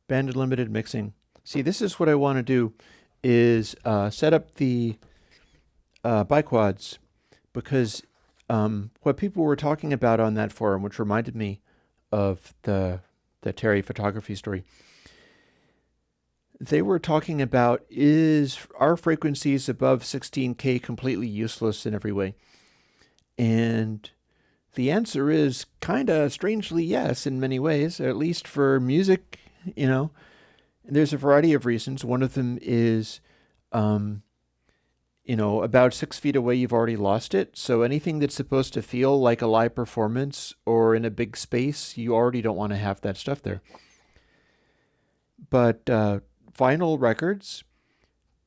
Banded limited mixing. See, this is what I want to do, is set up the biquads, because what people were talking about on that forum, which reminded me of the the Terry photography story. They were talking about, are frequencies above 16K completely useless in every way? And the answer is kind of strangely yes in many ways, at least for music, you know. There's a variety of reasons. One of them is, about 6 feet away, you've already lost it. So anything that's supposed to feel like a live performance or in a big space, you already don't want to have that stuff there. But vinyl records,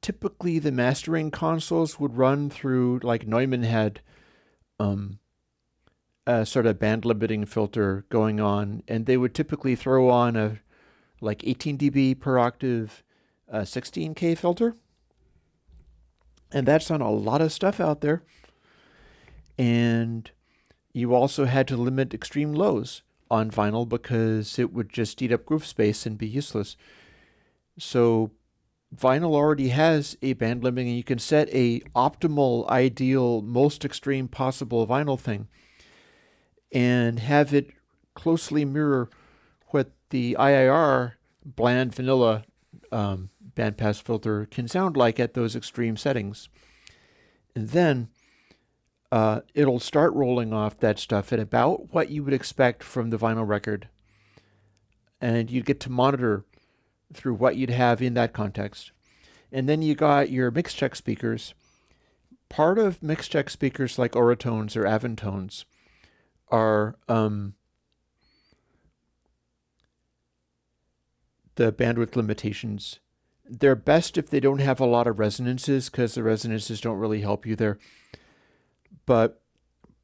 typically the mastering consoles would run through, like Neumann had a sort of band limiting filter going on, and they would typically throw on a like 18 dB per octave 16K filter. And that's on a lot of stuff out there. And you also had to limit extreme lows on vinyl because it would just eat up groove space and be useless. So vinyl already has a band limiting, and you can set a optimal, ideal, most extreme possible vinyl thing and have it closely mirror what the IIR bland vanilla bandpass filter can sound like at those extreme settings. And then it'll start rolling off that stuff at about what you would expect from the vinyl record. And you get to monitor through what you'd have in that context. And then you got your mix check speakers. Part of mix check speakers like Oratones or Avantones are the bandwidth limitations. They're best if they don't have a lot of resonances, because the resonances don't really help you there. But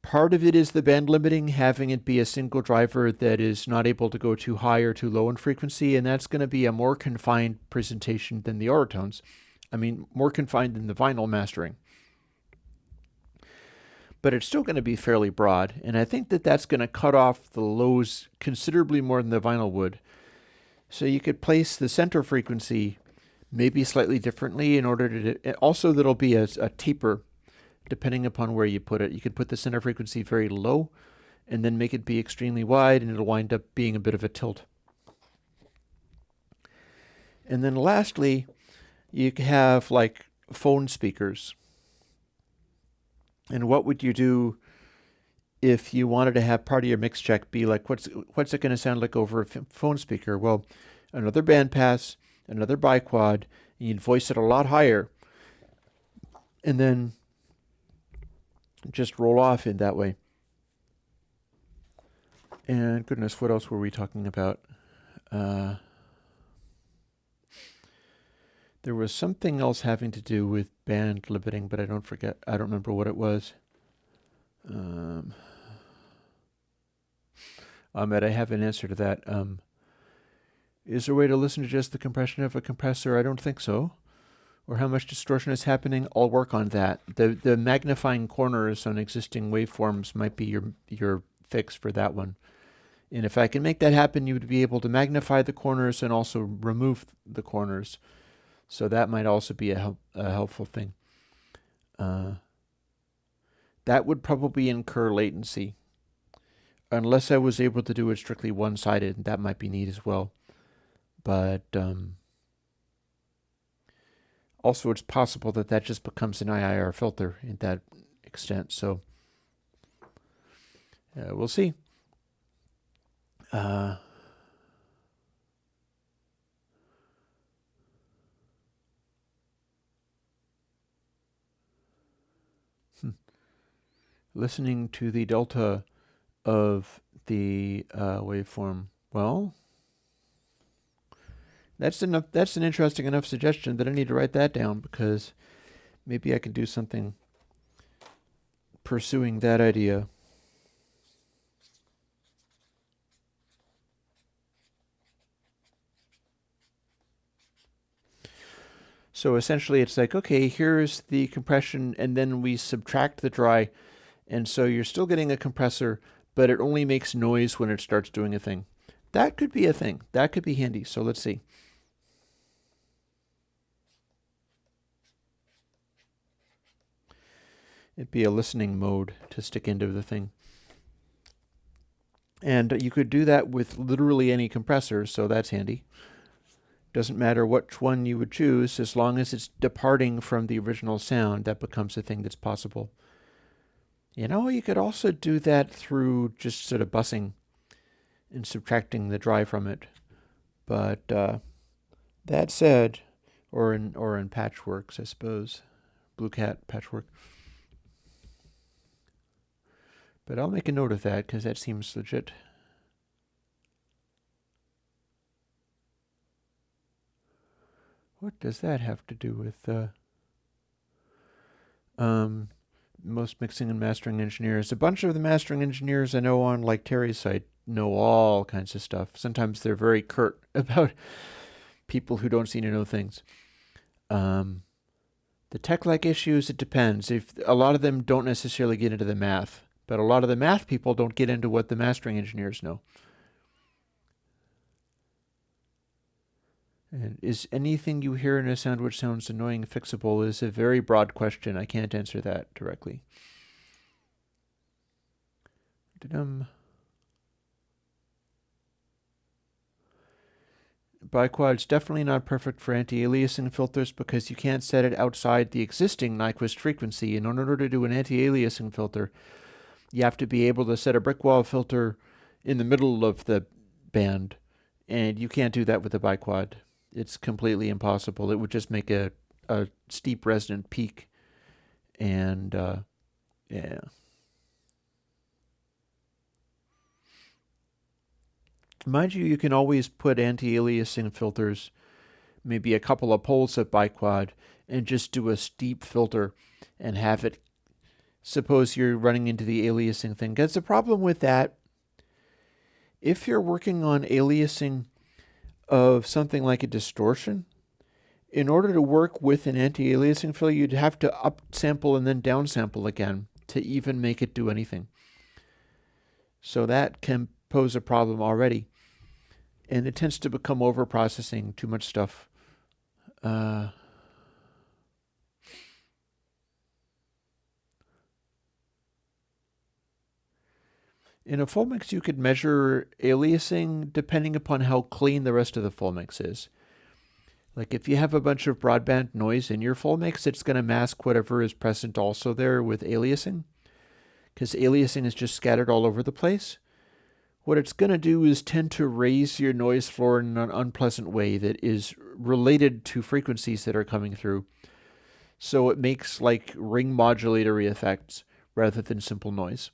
part of it is the band limiting, having it be a single driver that is not able to go too high or too low in frequency, and that's going to be a more confined presentation than the Oratones. I mean, more confined than the vinyl mastering. But it's still going to be fairly broad, and I think that that's going to cut off the lows considerably more than the vinyl would. So you could place the center frequency maybe slightly differently in order to... Also, there'll be a taper depending upon where you put it. You could put the center frequency very low and then make it be extremely wide, and it'll wind up being a bit of a tilt. And then lastly, you have like phone speakers. And what would you do if you wanted to have part of your mix check be like, what's it going to sound like over a phone speaker? Well, another bandpass, another biquad, and you'd voice it a lot higher, and then just roll off in that way. And goodness, what else were we talking about? There was something else having to do with band limiting, but I don't remember what it was. Ahmed, I have an answer to that. Is there a way to listen to just the compression of a compressor? I don't think so. Or how much distortion is happening? I'll work on that. The magnifying corners on existing waveforms might be your fix for that one. And if I can make that happen, you would be able to magnify the corners and also remove the corners. So that might also be a helpful thing. That would probably incur latency. Unless I was able to do it strictly one-sided, that might be neat as well. But also it's possible that just becomes an IIR filter in that extent. So we'll see. Listening to the delta of the waveform. Well, that's enough. That's an interesting enough suggestion that I need to write that down, because maybe I can do something pursuing that idea. So essentially it's like, okay, here's the compression, and then we subtract the dry, and so you're still getting a compressor, but it only makes noise when it starts doing a thing. That could be a thing. That could be handy. So let's see. It'd be a listening mode to stick into the thing. And you could do that with literally any compressor, so that's handy. Doesn't matter which one you would choose, as long as it's departing from the original sound, that becomes a thing that's possible. You know, you could also do that through just sort of busing and subtracting the dry from it. But that said, or in patchworks, I suppose, Blue Cat patchwork. But I'll make a note of that because that seems legit. What does that have to do with most mixing and mastering engineers? A bunch of the mastering engineers I know on like Terry's site know all kinds of stuff. Sometimes they're very curt about people who don't seem to know things. The tech-like issues, it depends. If a lot of them don't necessarily get into the math, but a lot of the math people don't get into what the mastering engineers know. And is anything you hear in a sound which sounds annoying fixable is a very broad question. I can't answer that directly. Biquad's definitely not perfect for anti-aliasing filters because you can't set it outside the existing Nyquist frequency. And in order to do an anti-aliasing filter, you have to be able to set a brick wall filter in the middle of the band, and you can't do that with a biquad. It's completely impossible. It would just make a steep resonant peak, and yeah. Mind you, you can always put anti-aliasing filters, maybe a couple of poles of biquad, and just do a steep filter and have it. Suppose you're running into the aliasing thing. Because the problem with that, if you're working on aliasing of something like a distortion, in order to work with an anti-aliasing filter, you'd have to upsample and then downsample again to even make it do anything. So that can pose a problem already. And it tends to become over-processing, too much stuff. In a full mix, you could measure aliasing depending upon how clean the rest of the full mix is. Like if you have a bunch of broadband noise in your full mix, it's going to mask whatever is present also there with aliasing, because aliasing is just scattered all over the place. What it's going to do is tend to raise your noise floor in an unpleasant way that is related to frequencies that are coming through. So it makes like ring modulatory effects rather than simple noise.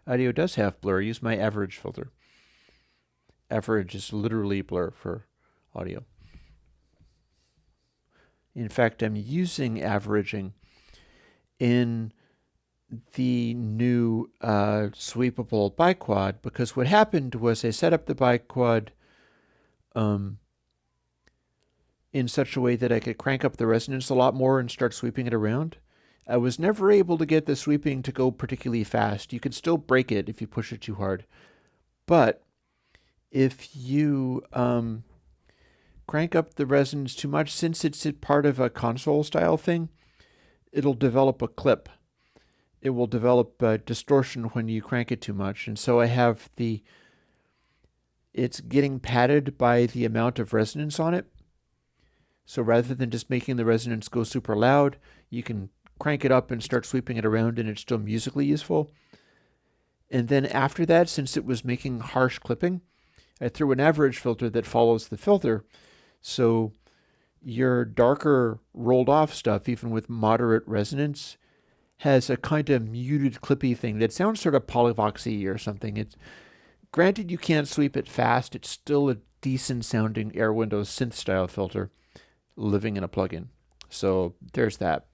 Audio does have blur. Use my average filter. Average is literally blur for audio. In fact, I'm using averaging in the new sweepable biquad because what happened was I set up the biquad in such a way that I could crank up the resonance a lot more and start sweeping it around. I was never able to get the sweeping to go particularly fast. You could still break it if you push it too hard. But if you crank up the resonance too much, since it's part of a console style thing, it'll develop a clip. It will develop a distortion when you crank it too much. And so I have it's getting padded by the amount of resonance on it. So rather than just making the resonance go super loud, you can crank it up and start sweeping it around and it's still musically useful. And then after that, since it was making harsh clipping, I threw an average filter that follows the filter. So your darker rolled off stuff, even with moderate resonance, has a kind of muted clippy thing that sounds sort of polyvoxy or something. It's granted you can't sweep it fast, it's still a decent sounding Airwindows synth style filter living in a plugin. So there's that.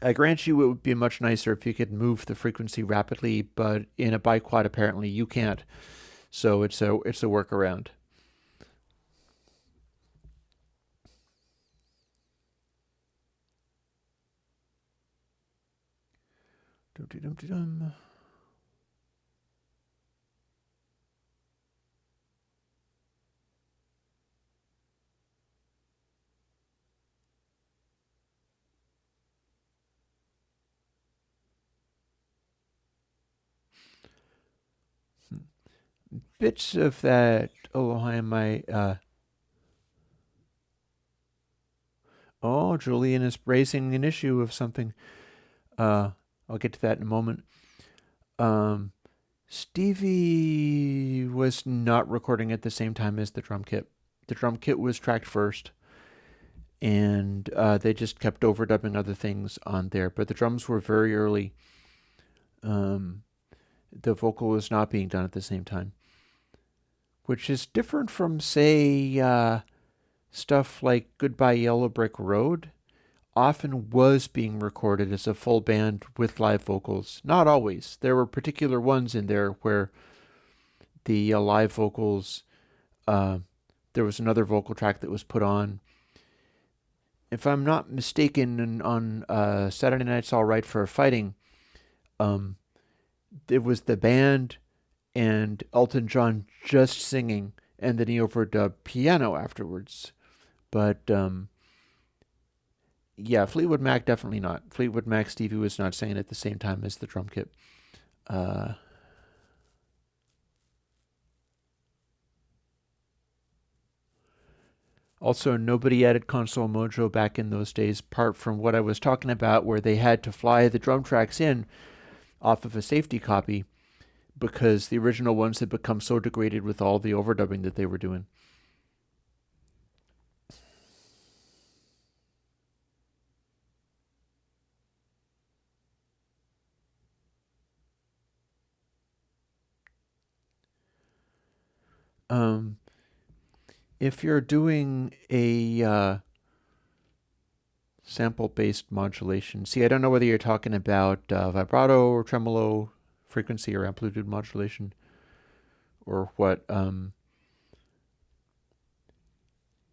I grant you it would be much nicer if you could move the frequency rapidly, but in a biquad apparently you can't. So it's a workaround. Dum-de-dum-de-dum. bits of that. Oh, hi, am I? Oh, Julian is raising an issue of something. I'll get to that in a moment. Um, Stevie was not recording at the same time as the drum kit. The drum kit was tracked first, and they just kept overdubbing other things on there. But the drums were very early. The vocal was not being done at the same time, which is different from, say, stuff like Goodbye Yellow Brick Road. Often was being recorded as a full band with live vocals. Not always. There were particular ones in there where the live vocals, there was another vocal track that was put on. If I'm not mistaken, on Saturday Night's All Right for Fighting, um, it was the band and Elton John just singing, and then he overdubbed piano afterwards. But yeah, Fleetwood Mac definitely not. Fleetwood Mac Stevie was not singing at the same time as the drum kit. Also, nobody added console mojo back in those days, apart from what I was talking about, where they had to fly the drum tracks in off of a safety copy because the original ones had become so degraded with all the overdubbing that they were doing. Um, if you're doing a sample-based modulation, see, I don't know whether you're talking about vibrato or tremolo frequency or amplitude modulation or what.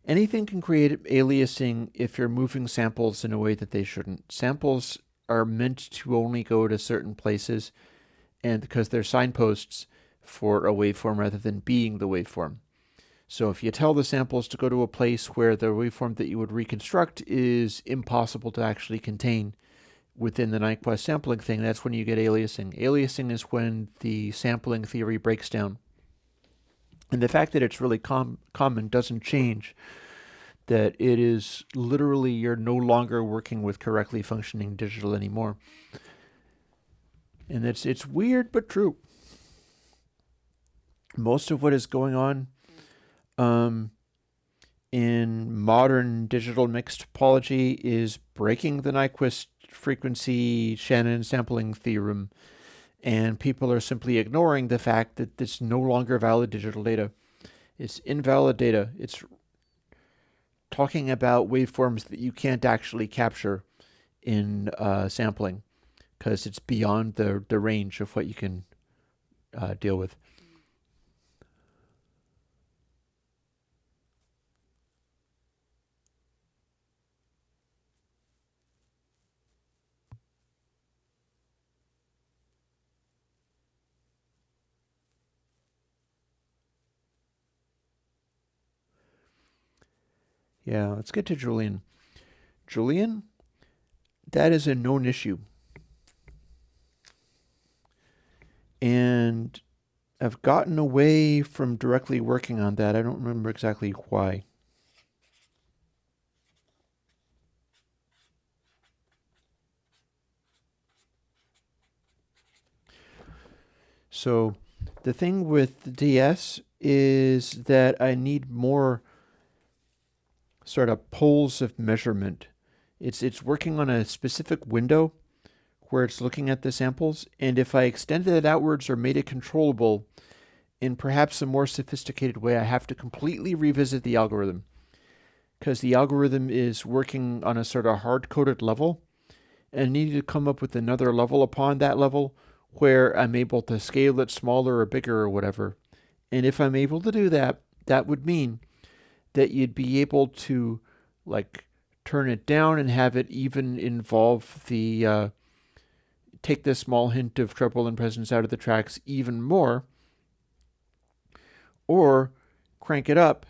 Anything can create aliasing if you're moving samples in a way that they shouldn't. Samples are meant to only go to certain places, and because they're signposts for a waveform rather than being the waveform. So if you tell the samples to go to a place where the waveform that you would reconstruct is impossible to actually contain within the Nyquist sampling thing, that's when you get aliasing. Aliasing is when the sampling theory breaks down. And the fact that it's really common doesn't change that it is literally you're no longer working with correctly functioning digital anymore. And it's weird but true. Most of what is going on in modern digital mixed topology is breaking the Nyquist frequency Shannon sampling theorem, and people are simply ignoring the fact that it's no longer valid digital data. It's invalid data. It's talking about waveforms that you can't actually capture in sampling because it's beyond the range of what you can deal with. Yeah, let's get to Julian. Julian, that is a known issue. And I've gotten away from directly working on that. I don't remember exactly why. So the thing with the DS is that I need more sort of poles of measurement. It's working on a specific window where it's looking at the samples, and if I extended it outwards or made it controllable in perhaps a more sophisticated way, I have to completely revisit the algorithm because the algorithm is working on a sort of hard-coded level and need to come up with another level upon that level where I'm able to scale it smaller or bigger or whatever. And if I'm able to do that, that would mean that you'd be able to like turn it down and have it even involve the take the small hint of treble and presence out of the tracks even more, or crank it up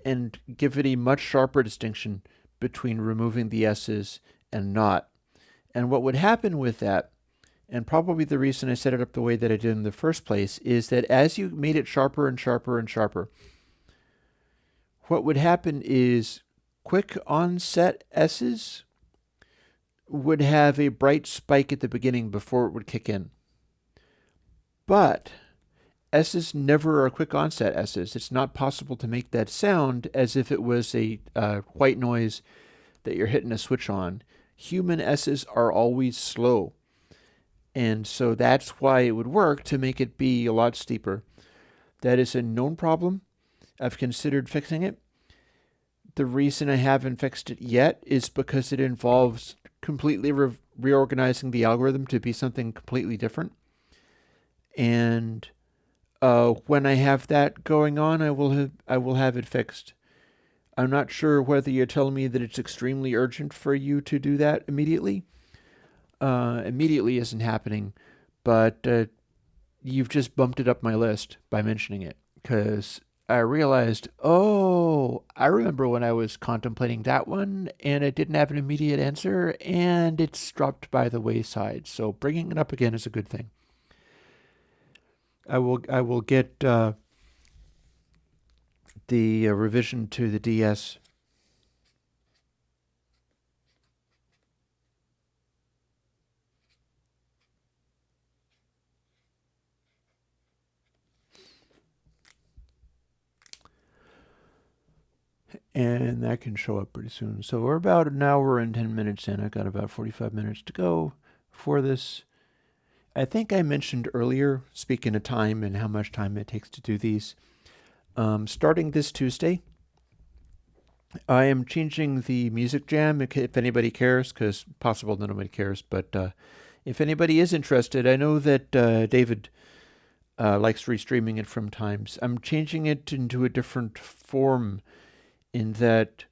and give it a much sharper distinction between removing the S's and not. And what would happen with that, and probably the reason I set it up the way that I did in the first place, is that as you made it sharper and sharper and sharper, what would happen is quick onset S's would have a bright spike at the beginning before it would kick in. But S's never are quick onset S's. It's not possible to make that sound as if it was a white noise that you're hitting a switch on. Human S's are always slow. And so that's why it would work to make it be a lot steeper. That is a known problem. I've considered fixing it. The reason I haven't fixed it yet is because it involves completely reorganizing the algorithm to be something completely different. And when I have that going on, I will have it fixed. I'm not sure whether you're telling me that it's extremely urgent for you to do that immediately. Immediately isn't happening, but you've just bumped it up my list by mentioning it, because I realized, oh, I remember when I was contemplating that one and it didn't have an immediate answer and it's dropped by the wayside. So bringing it up again is a good thing. I will get the revision to the DS. And that can show up pretty soon. So we're about an hour and 10 minutes in. I've got about 45 minutes to go for this. I think I mentioned earlier, speaking of time and how much time it takes to do these, starting this Tuesday, I am changing the music jam, if anybody cares, because possible that nobody cares, but if anybody is interested, I know that David likes restreaming it from times. I'm changing it into a different form in that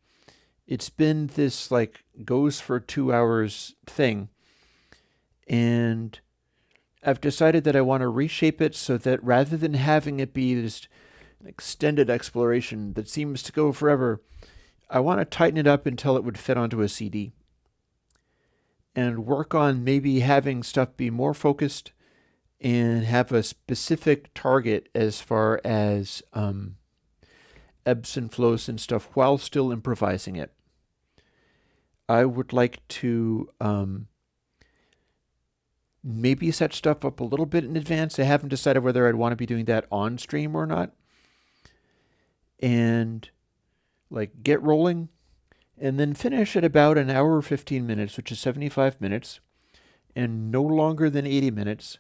it's been this like goes for 2 hours thing, and I've decided that I want to reshape it so that rather than having it be this extended exploration that seems to go forever, I want to tighten it up until it would fit onto a CD and work on maybe having stuff be more focused and have a specific target as far as ebbs and flows and stuff while still improvising it. I would like to maybe set stuff up a little bit in advance. I haven't decided whether I'd want to be doing that on stream or not. And like get rolling and then finish at about an hour 15 minutes, which is 75 minutes, and no longer than 80 minutes,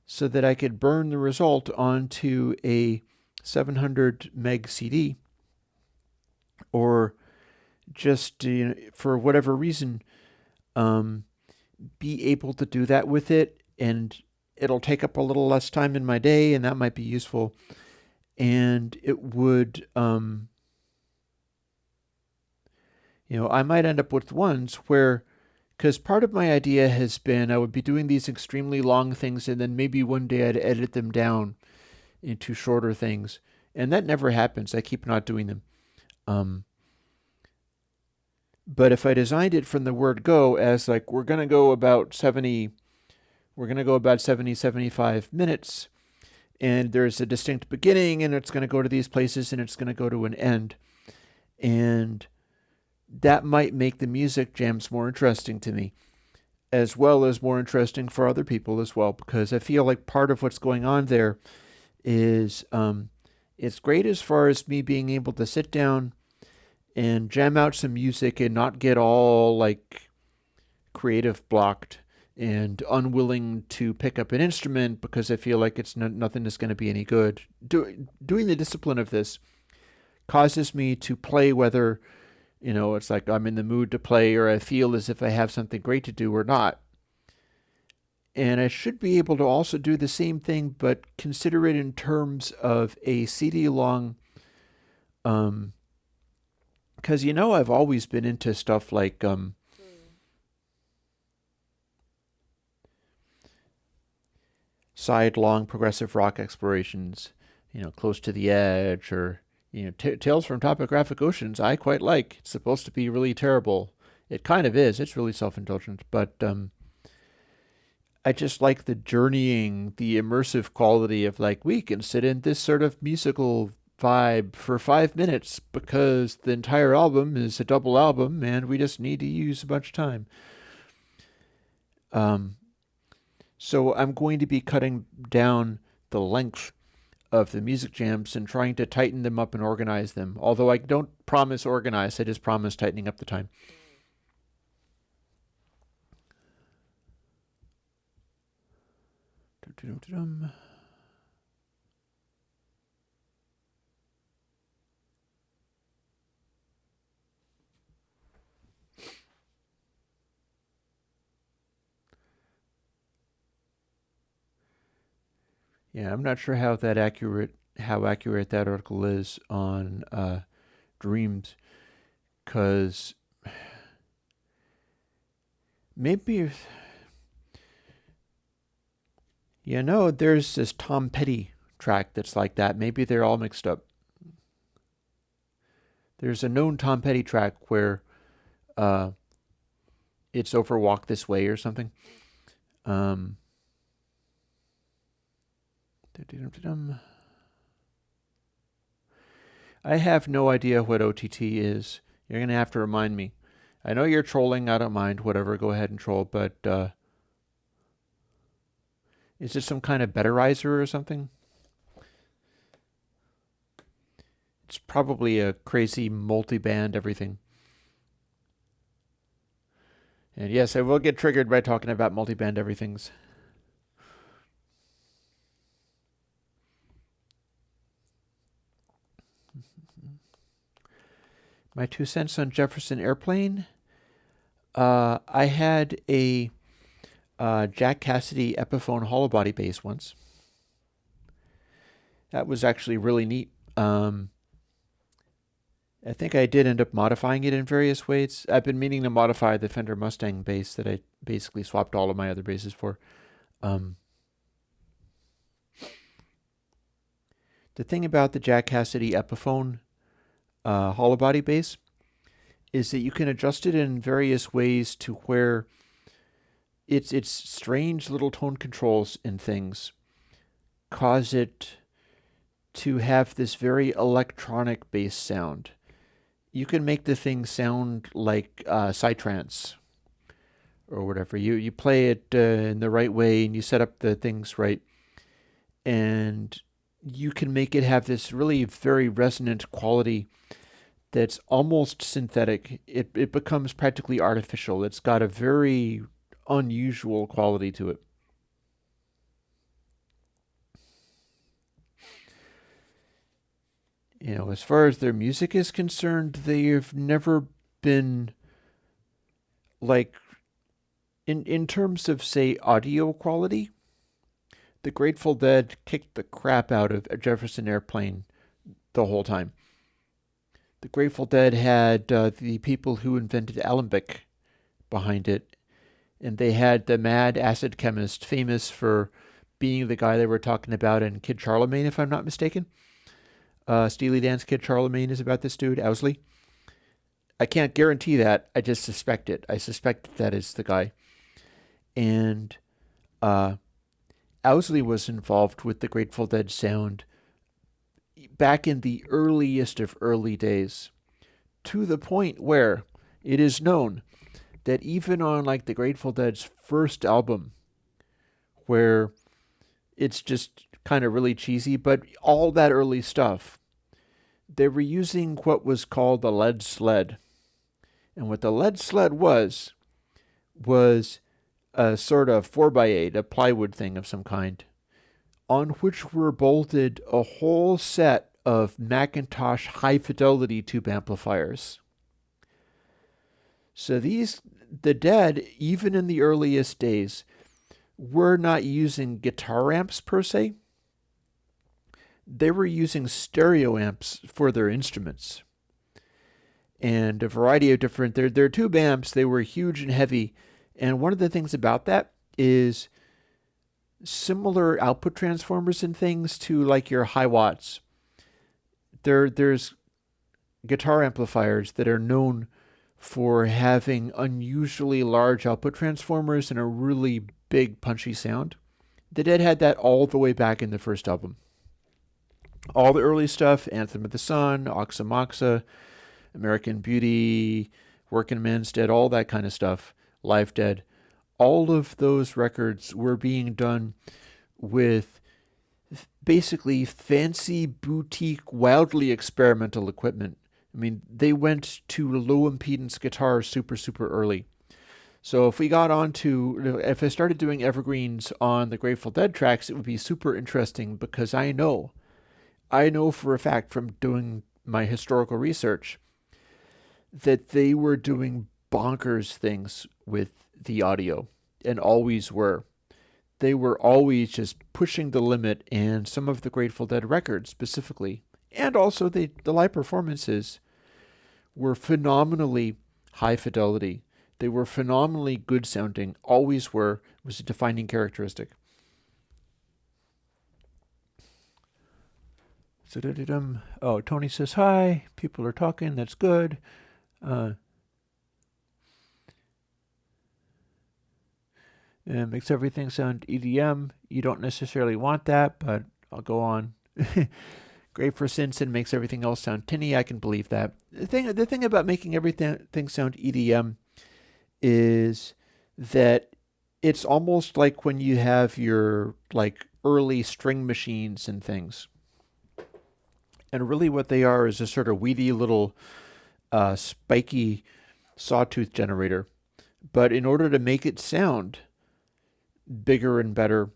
so that I could burn the result onto a 700 meg CD, or just for whatever reason be able to do that with it, and it'll take up a little less time in my day, and that might be useful. And it would I might end up with ones where, because part of my idea has been I would be doing these extremely long things and then maybe one day I'd edit them down into shorter things. And that never happens. I keep not doing them. But if I designed it from the word go as like, we're going to go about 75 minutes, and there's a distinct beginning, and it's going to go to these places, and it's going to go to an end. And that might make the music jams more interesting to me, as well as more interesting for other people as well, because I feel like part of what's going on there is it's great as far as me being able to sit down and jam out some music and not get all like creative blocked and unwilling to pick up an instrument because I feel like it's nothing is going to be any good. Doing the discipline of this causes me to play whether it's like I'm in the mood to play or I feel as if I have something great to do or not. And I should be able to also do the same thing, but consider it in terms of a CD long, because I've always been into stuff like side-long progressive rock explorations, Close to the Edge, or Tales from Topographic Oceans. I quite like. It's supposed to be really terrible. It kind of is. It's really self-indulgent, but I just like the journeying, the immersive quality of like, we can sit in this sort of musical vibe for 5 minutes because the entire album is a double album and we just need to use a bunch of time. Um, so I'm going to be cutting down the length of the music jams and trying to tighten them up and organize them. Although I don't promise organize, I just promise tightening up the time. Yeah, I'm not sure how accurate that article is on dreams, because maybe there's this Tom Petty track that's like that. Maybe they're all mixed up. There's a known Tom Petty track where uh, it's over Walk This Way or something. Um, I have no idea what OTT is. You're going to have to remind me. I know you're trolling. I don't mind. Whatever. Go ahead and troll. But is it some kind of betterizer or something? It's probably a crazy multi-band everything. And yes, I will get triggered by talking about multi-band everythings. My 2 cents on Jefferson Airplane. I had a Jack Cassidy Epiphone hollow-body bass once. That was actually really neat. I think I did end up modifying it in various ways. I've been meaning to modify the Fender Mustang bass that I basically swapped all of my other basses for. The thing about the Jack Cassidy Epiphone hollow body bass is that you can adjust it in various ways to where its strange little tone controls and things cause it to have this very electronic bass sound. You can make the thing sound like psytrance or whatever. You play it in the right way and you set up the things right, and you can make it have this really very resonant quality that's almost synthetic. It becomes practically artificial. It's got a very unusual quality to it. As far as their music is concerned, they've never been like in terms of, say, audio quality. The Grateful Dead kicked the crap out of Jefferson Airplane the whole time. The Grateful Dead had the people who invented alembic behind it, and they had the mad acid chemist, famous for being the guy they were talking about in Kid Charlemagne, if I'm not mistaken. Steely Dan's Kid Charlemagne is about this dude, Owsley. I can't guarantee that. I just suspect it. I suspect that is the guy. And Owsley was involved with the Grateful Dead sound back in the earliest of early days, to the point where it is known that even on like the Grateful Dead's first album, where it's just kind of really cheesy, but all that early stuff, they were using what was called the lead sled. And what the lead sled was a sort of 4x8, a plywood thing of some kind, on which were bolted a whole set of Macintosh high fidelity tube amplifiers. So the Dead, even in the earliest days, were not using guitar amps per se. They were using stereo amps for their instruments. And a variety of different, their tube amps, they were huge and heavy. And one of the things about that is similar output transformers and things to like your high watts. There's guitar amplifiers that are known for having unusually large output transformers and a really big punchy sound. The Dead had that all the way back in the first album. All the early stuff, Anthem of the Sun, Oxa Moxa, American Beauty, Working Man's Dead, all that kind of stuff, Live Dead, all of those records were being done with basically fancy, boutique, wildly experimental equipment. I mean, they went to low impedance guitars super early. So if I started doing evergreens on the Grateful Dead tracks, it would be super interesting because I know for a fact from doing my historical research that they were doing bonkers things with the audio and always were. They were always just pushing the limit, and some of the Grateful Dead records specifically, and also the live performances, were phenomenally high fidelity. They were phenomenally good sounding, always were. It was a defining characteristic. Oh, Tony says hi. People are talking. That's good. It makes everything sound EDM. You don't necessarily want that, but I'll go on. Great for Simpson makes everything else sound tinny. I can believe that. The thing about making everything sound EDM is that it's almost like when you have your like early string machines and things. And really what they are is a sort of weedy little spiky sawtooth generator. But in order to make it sound bigger and better,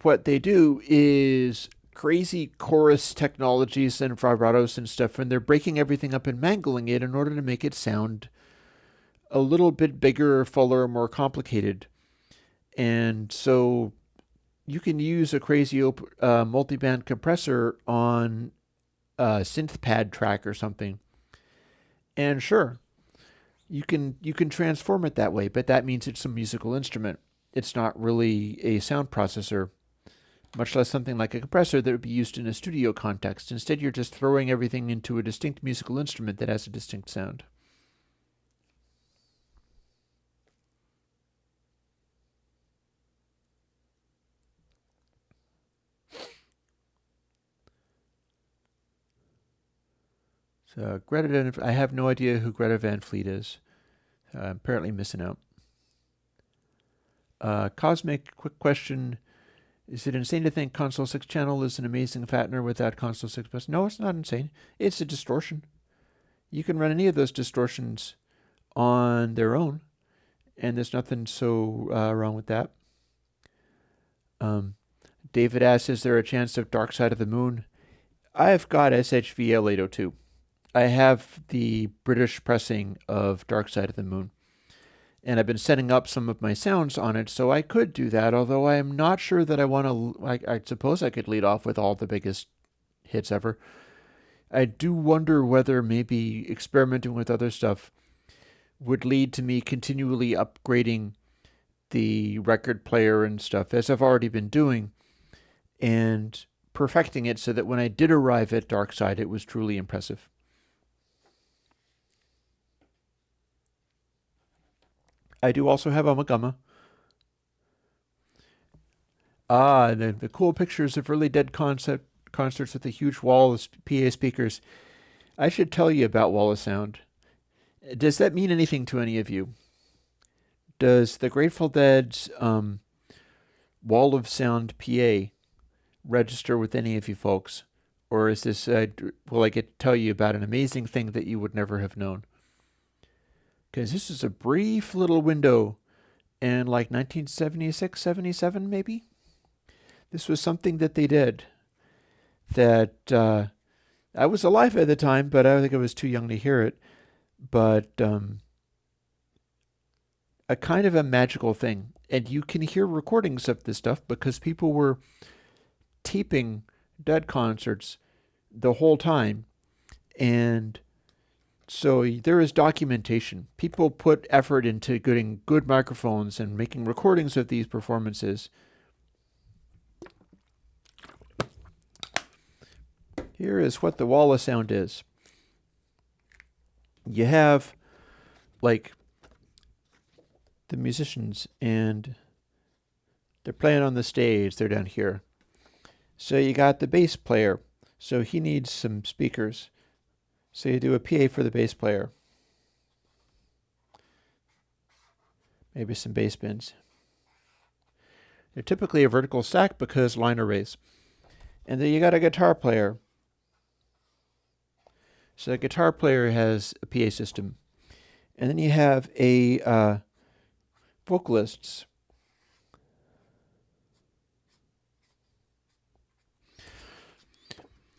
what they do is crazy chorus technologies and vibratos and stuff, and they're breaking everything up and mangling it in order to make it sound a little bit bigger, fuller, more complicated. And so you can use a crazy multiband compressor on a synth pad track or something, and sure, you can transform it that way, but that means it's a musical instrument. It's not really a sound processor, much less something like a compressor that would be used in a studio context. Instead, you're just throwing everything into a distinct musical instrument that has a distinct sound. So I have no idea who Greta Van Fleet is. I'm apparently missing out. Cosmic, quick question. Is it insane to think Console 6 channel is an amazing fattener without Console 6 Plus? No, it's not insane. It's a distortion. You can run any of those distortions on their own, and there's nothing so wrong with that. David asks, is there a chance of Dark Side of the Moon? I've got SHVL 802. I have the British pressing of Dark Side of the Moon. And I've been setting up some of my sounds on it, so I could do that, although I am not sure that I want to. I suppose I could lead off with all the biggest hits ever. I do wonder whether maybe experimenting with other stuff would lead to me continually upgrading the record player and stuff, as I've already been doing, and perfecting it so that when I did arrive at Dark Side, it was truly impressive. I do also have Amagama. The cool pictures of early Dead concerts with a huge wall of PA speakers. I should tell you about Wall of Sound. Does that mean anything to any of you? Does the Grateful Dead's Wall of Sound PA register with any of you folks? Or is this, will I get to tell you about an amazing thing that you would never have known? Because this is a brief little window in like 1976, 77 maybe. This was something that they did that I was alive at the time, but I think I was too young to hear it. But a kind of a magical thing. And you can hear recordings of this stuff because people were taping Dead concerts the whole time. And so there is documentation. People put effort into getting good microphones and making recordings of these performances. Here is what the Wall of Sound is. You have like the musicians, and they're playing on the stage. They're down here. So you got the bass player. So he needs some speakers. So you do a PA for the bass player. Maybe some bass bins. They're typically a vertical stack because line arrays. And then you got a guitar player. So the guitar player has a PA system. And then you have a vocalists.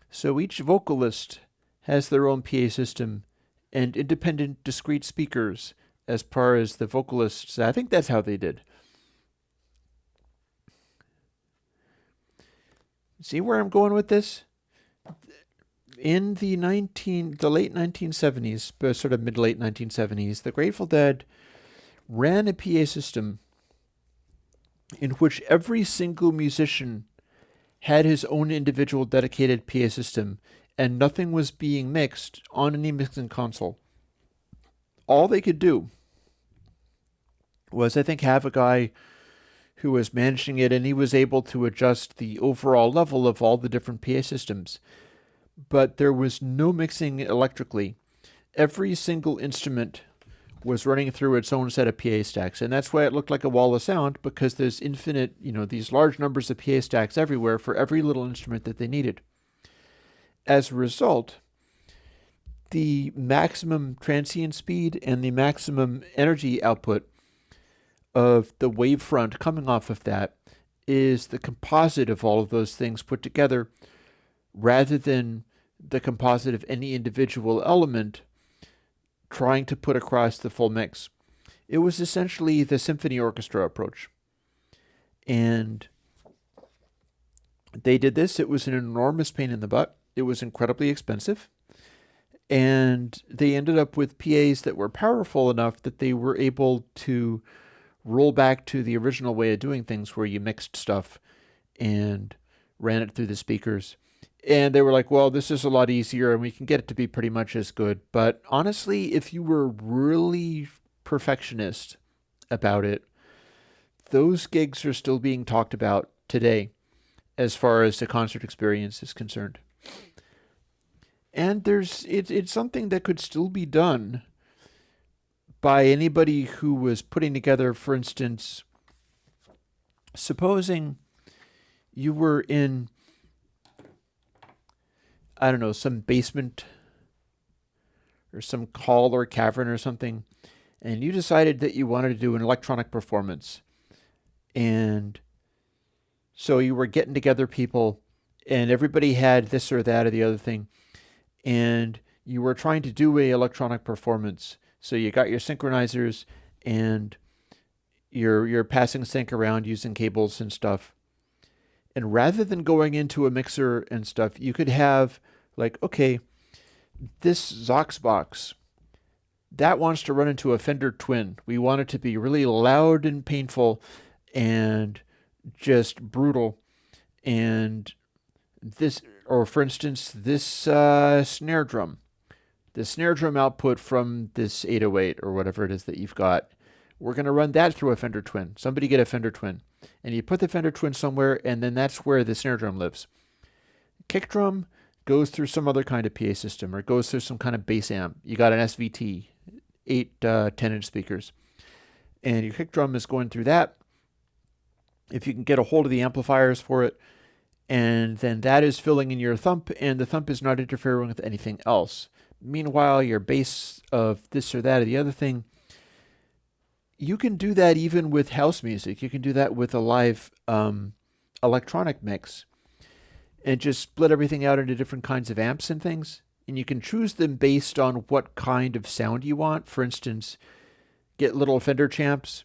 So each vocalist has their own PA system and independent discrete speakers as far as the vocalists. I think that's how they did. See where I'm going with this? In the late 1970s, sort of mid-late 1970s, the Grateful Dead ran a PA system in which every single musician had his own individual dedicated PA system, and nothing was being mixed on any mixing console. All they could do was, I think, have a guy who was managing it, and he was able to adjust the overall level of all the different PA systems. But there was no mixing electrically. Every single instrument was running through its own set of PA stacks, and that's why it looked like a wall of sound, because there's infinite, these large numbers of PA stacks everywhere for every little instrument that they needed. As a result, the maximum transient speed and the maximum energy output of the wavefront coming off of that is the composite of all of those things put together, rather than the composite of any individual element trying to put across the full mix. It was essentially the symphony orchestra approach. And they did this. It was an enormous pain in the butt. It was incredibly expensive. And they ended up with PAs that were powerful enough that they were able to roll back to the original way of doing things, where you mixed stuff and ran it through the speakers. And they were like, well, this is a lot easier and we can get it to be pretty much as good. But honestly, if you were really perfectionist about it, those gigs are still being talked about today as far as the concert experience is concerned. And it's something that could still be done by anybody who was putting together, for instance, supposing you were in, I don't know, some basement or some hall or cavern or something, and you decided that you wanted to do an electronic performance. And so you were getting together people, and everybody had this or that or the other thing, and you were trying to do a electronic performance. So you got your synchronizers, and you're passing sync around using cables and stuff. And rather than going into a mixer and stuff, you could have, like, okay, this Zox box, that wants to run into a Fender Twin. We want it to be really loud and painful and just brutal. And this, or for instance, this snare drum. The snare drum output from this 808 or whatever it is that you've got, we're going to run that through a Fender Twin. Somebody get a Fender Twin. And you put the Fender Twin somewhere, and then that's where the snare drum lives. Kick drum goes through some other kind of PA system, or goes through some kind of bass amp. You got an SVT, 8 10-inch speakers. And your kick drum is going through that. If you can get a hold of the amplifiers for it, and then that is filling in your thump, and the thump is not interfering with anything else. Meanwhile, your bass of this or that or the other thing, you can do that even with house music. You can do that with a live electronic mix and just split everything out into different kinds of amps and things. And you can choose them based on what kind of sound you want. For instance, get little Fender champs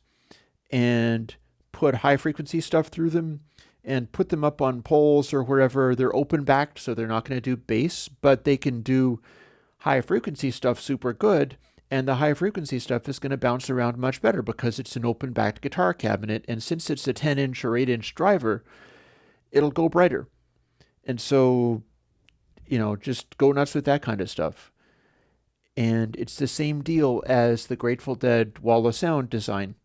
and put high frequency stuff through them and put them up on poles or wherever. They're open backed, so they're not going to do bass, but they can do high frequency stuff super good. And the high frequency stuff is going to bounce around much better because it's an open backed guitar cabinet. And since it's a 10-inch or 8-inch driver, it'll go brighter. And so, just go nuts with that kind of stuff. And it's the same deal as the Grateful Dead Wall of Sound design,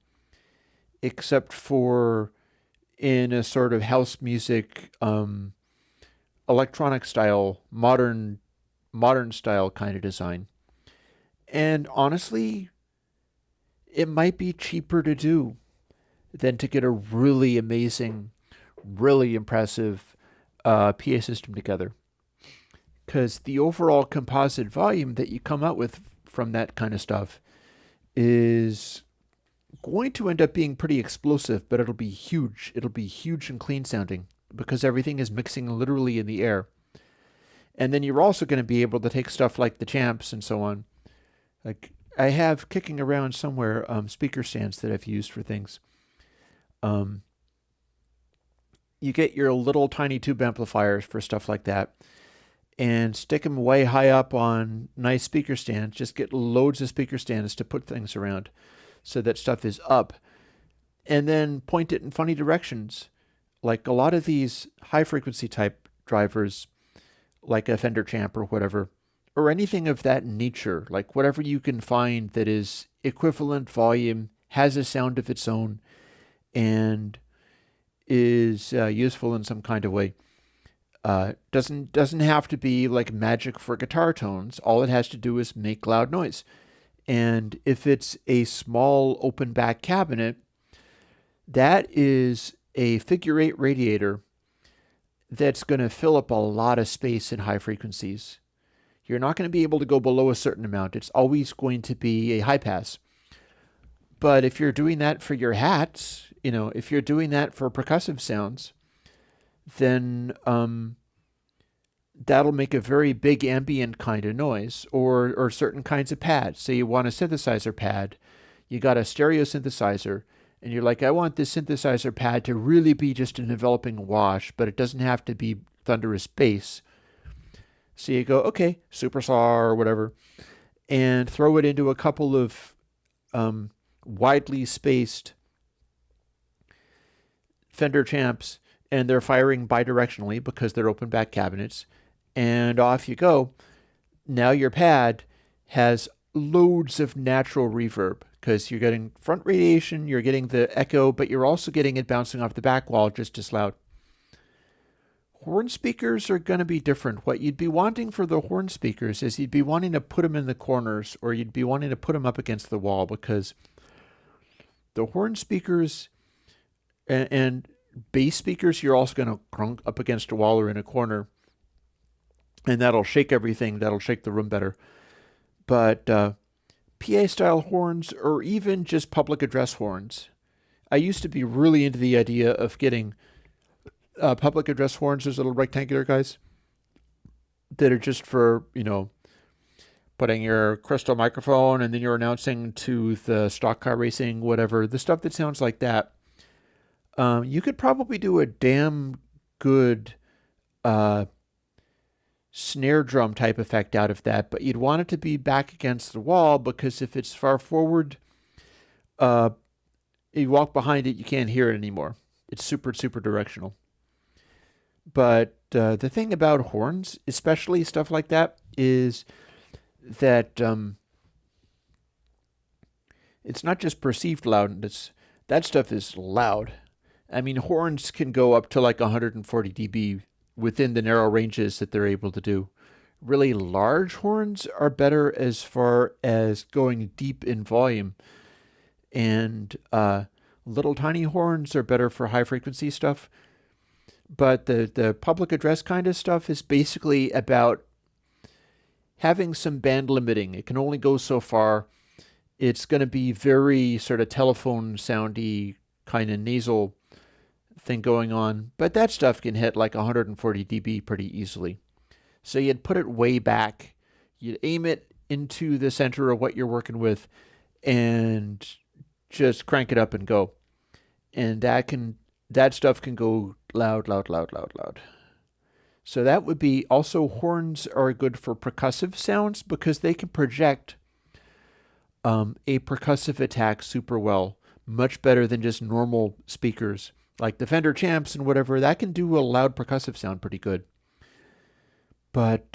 except for in a sort of house music, electronic style, modern style kind of design. And honestly, it might be cheaper to do than to get a really amazing, really impressive PA system together. Because the overall composite volume that you come out with from that kind of stuff is going to end up being pretty explosive, but it'll be huge. It'll be huge and clean sounding because everything is mixing literally in the air. And then you're also going to be able to take stuff like the champs and so on. Like I have kicking around somewhere speaker stands that I've used for things. Um, you get your little tiny tube amplifiers for stuff like that and stick them way high up on nice speaker stands. Just get loads of speaker stands to put things around so that stuff is up. And then point it in funny directions. Like a lot of these high frequency type drivers, like a Fender Champ or whatever, or anything of that nature, like whatever you can find that is equivalent volume, has a sound of its own, and is useful in some kind of way. Doesn't have to be like magic for guitar tones. All it has to do is make loud noise. And if it's a small open back cabinet, that is a figure eight radiator that's going to fill up a lot of space in high frequencies. You're not going to be able to go below a certain amount. It's always going to be a high pass. But if you're doing that for your hats, if you're doing that for percussive sounds, then that'll make a very big ambient kind of noise, or certain kinds of pads. Say you want a synthesizer pad, you got a stereo synthesizer, and you're like, I want this synthesizer pad to really be just an enveloping wash, but it doesn't have to be thunderous bass. So you go, okay, Supersaw or whatever, and throw it into a couple of widely spaced Fender Champs, and they're firing bidirectionally because they're open back cabinets, and off you go. Now your pad has loads of natural reverb because you're getting front radiation, you're getting the echo, but you're also getting it bouncing off the back wall just as loud. Horn speakers are going to be different. What you'd be wanting for the horn speakers is you'd be wanting to put them in the corners, or you'd be wanting to put them up against the wall, because the horn speakers and bass speakers, you're also going to crunk up against a wall or in a corner, and that'll shake everything. That'll shake the room better. But PA style horns, or even just public address horns, I used to be really into the idea of getting public address horns, those little rectangular guys that are just for, putting your crystal microphone and then you're announcing to the stock car racing, whatever, the stuff that sounds like that. You could probably do a damn good snare drum type effect out of that, but you'd want it to be back against the wall, because if it's far forward, you walk behind it, you can't hear it anymore. It's super, super directional. But the thing about horns, especially stuff like that, is that it's not just perceived loudness. That stuff is loud. I mean, horns can go up to like 140 dB within the narrow ranges that they're able to do. Really large horns are better as far as going deep in volume. And little tiny horns are better for high frequency stuff. But the public address kind of stuff is basically about having some band limiting. It can only go so far. It's going to be very sort of telephone soundy, kind of nasal thing going on. But that stuff can hit like 140 dB pretty easily. So you'd put it way back. You'd aim it into the center of what you're working with and just crank it up and go. And that stuff can go loud, loud, loud, loud, loud. So that would be also, horns are good for percussive sounds because they can project a percussive attack super well, much better than just normal speakers. Like the Fender Champs and whatever, that can do a loud percussive sound pretty good. But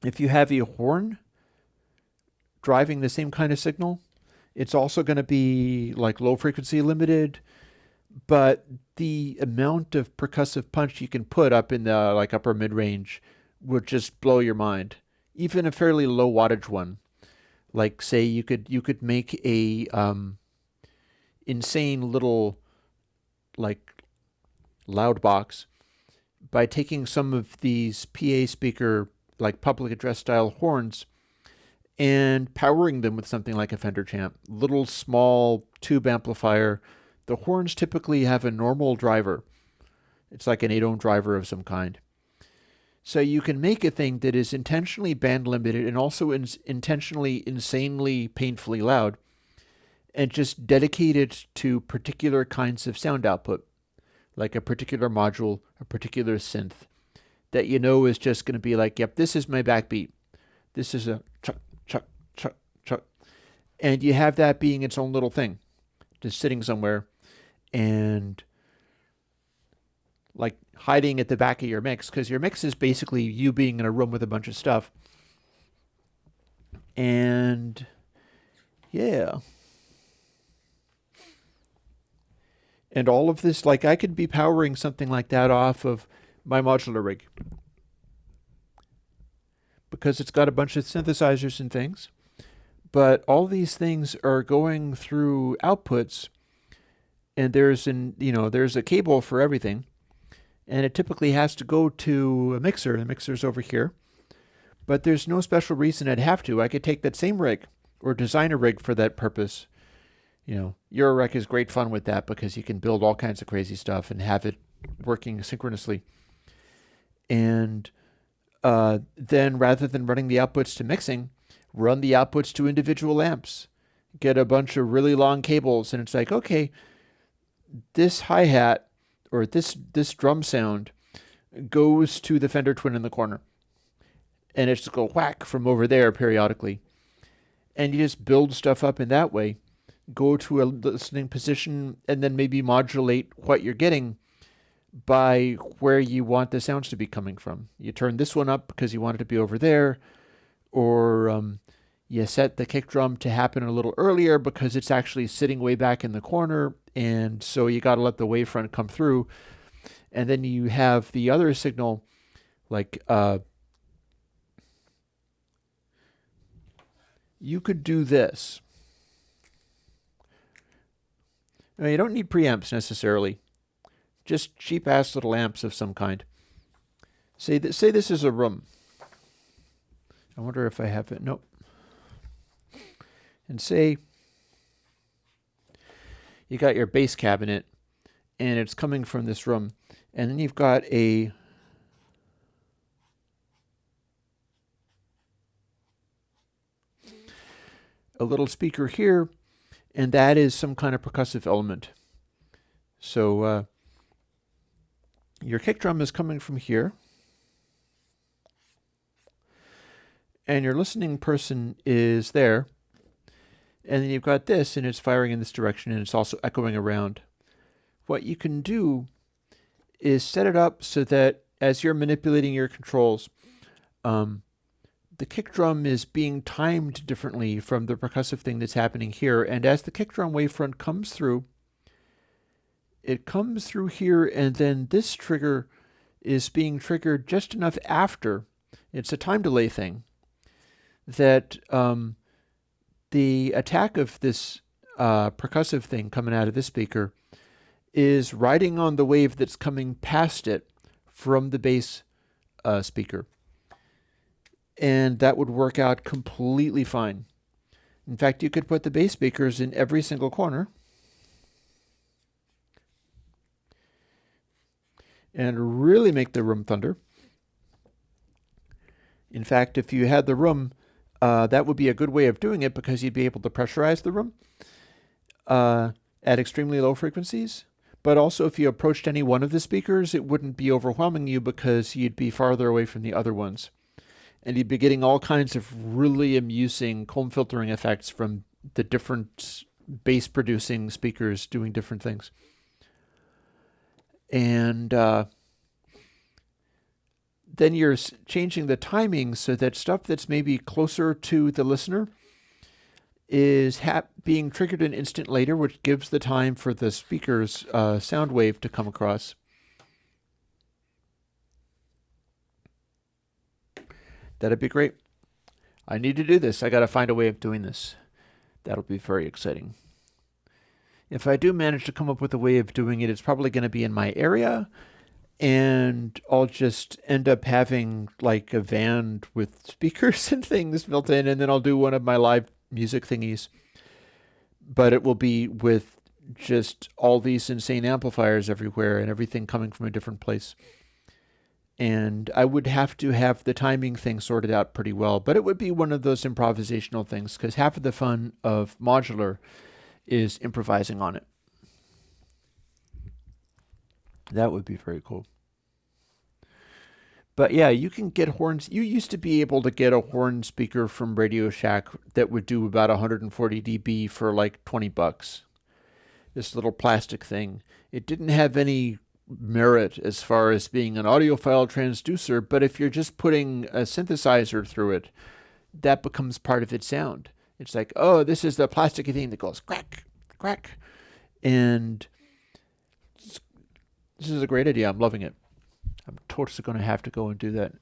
if you have a horn driving the same kind of signal. It's also going to be like low frequency limited, but the amount of percussive punch you can put up in the like upper mid range would just blow your mind. Even a fairly low wattage one, like say you could make a insane little like loud box by taking some of these PA speaker like public address style horns and powering them with something like a Fender Champ. Little small tube amplifier. The horns typically have a normal driver. It's like an 8 ohm driver of some kind. So you can make a thing that is intentionally band limited and also intentionally insanely painfully loud, and just dedicate it to particular kinds of sound output, like a particular module, a particular synth, that you know is just going to be like, yep, this is my backbeat. This is a chuck, chuck, chuck, chuck. And you have that being its own little thing, just sitting somewhere and like hiding at the back of your mix, because your mix is basically you being in a room with a bunch of stuff. And yeah. And all of this, like I could be powering something like that off of my modular rig, because it's got a bunch of synthesizers and things. But all these things are going through outputs, and there's a cable for everything, and it typically has to go to a mixer. The mixer's over here, but there's no special reason I'd have to. I could take that same rig or design a rig for that purpose. Eurorec is great fun with that because you can build all kinds of crazy stuff and have it working synchronously. And then rather than running the outputs to mixing, run the outputs to individual amps. Get a bunch of really long cables, and it's like, okay, this hi-hat or this drum sound goes to the Fender Twin in the corner. And it's just go whack from over there periodically. And you just build stuff up in that way. Go to a listening position and then maybe modulate what you're getting by where you want the sounds to be coming from. You turn this one up because you want it to be over there, or you set the kick drum to happen a little earlier because it's actually sitting way back in the corner, and so you got to let the wavefront come through. And then you have the other signal, like you could do this. Now, you don't need preamps necessarily, just cheap-ass little amps of some kind. Say this is a room. I wonder if I have it. Nope. And say you got your bass cabinet, and it's coming from this room, and then you've got a little speaker here, and that is some kind of percussive element. So your kick drum is coming from here, and your listening person is there, and then you've got this, and it's firing in this direction, and it's also echoing around. What you can do is set it up so that as you're manipulating your controls, the kick drum is being timed differently from the percussive thing that's happening here. And as the kick drum wavefront comes through, it comes through here, and then this trigger is being triggered just enough after. It's a time delay thing that the attack of this percussive thing coming out of this speaker is riding on the wave that's coming past it from the bass speaker. And that would work out completely fine. In fact, you could put the bass speakers in every single corner and really make the room thunder. In fact, if you had the room, that would be a good way of doing it, because you'd be able to pressurize the room at extremely low frequencies. But also, if you approached any one of the speakers, it wouldn't be overwhelming you because you'd be farther away from the other ones. And you'd be getting all kinds of really amusing comb filtering effects from the different bass producing speakers doing different things. And then you're changing the timing so that stuff that's maybe closer to the listener is being triggered an instant later, which gives the time for the speaker's sound wave to come across. That'd be great. I need to do this. I got to find a way of doing this. That'll be very exciting. If I do manage to come up with a way of doing it, it's probably going to be in my area, and I'll just end up having like a van with speakers and things built in, and then I'll do one of my live music thingies. But it will be with just all these insane amplifiers everywhere and everything coming from a different place. And I would have to have the timing thing sorted out pretty well, but it would be one of those improvisational things, because half of the fun of modular is improvising on it. That would be very cool. But yeah, you can get horns. You used to be able to get a horn speaker from Radio Shack that would do about 140 dB for like $20. This little plastic thing. It didn't have any merit as far as being an audiophile transducer, but if you're just putting a synthesizer through it, that becomes part of its sound. It's like, oh, this is the plasticky thing that goes crack, crack. And this is a great idea. I'm loving it. I'm totally going to have to go and do that.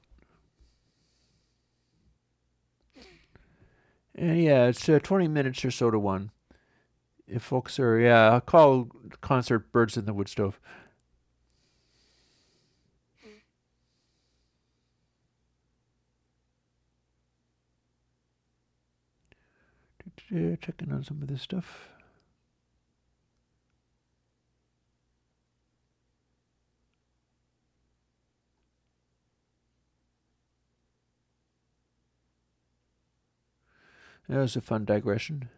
And yeah, it's 20 minutes or so to 1. If folks are, yeah, I'll call concert Birds in the Wood Stove. Checking on some of this stuff. That was a fun digression.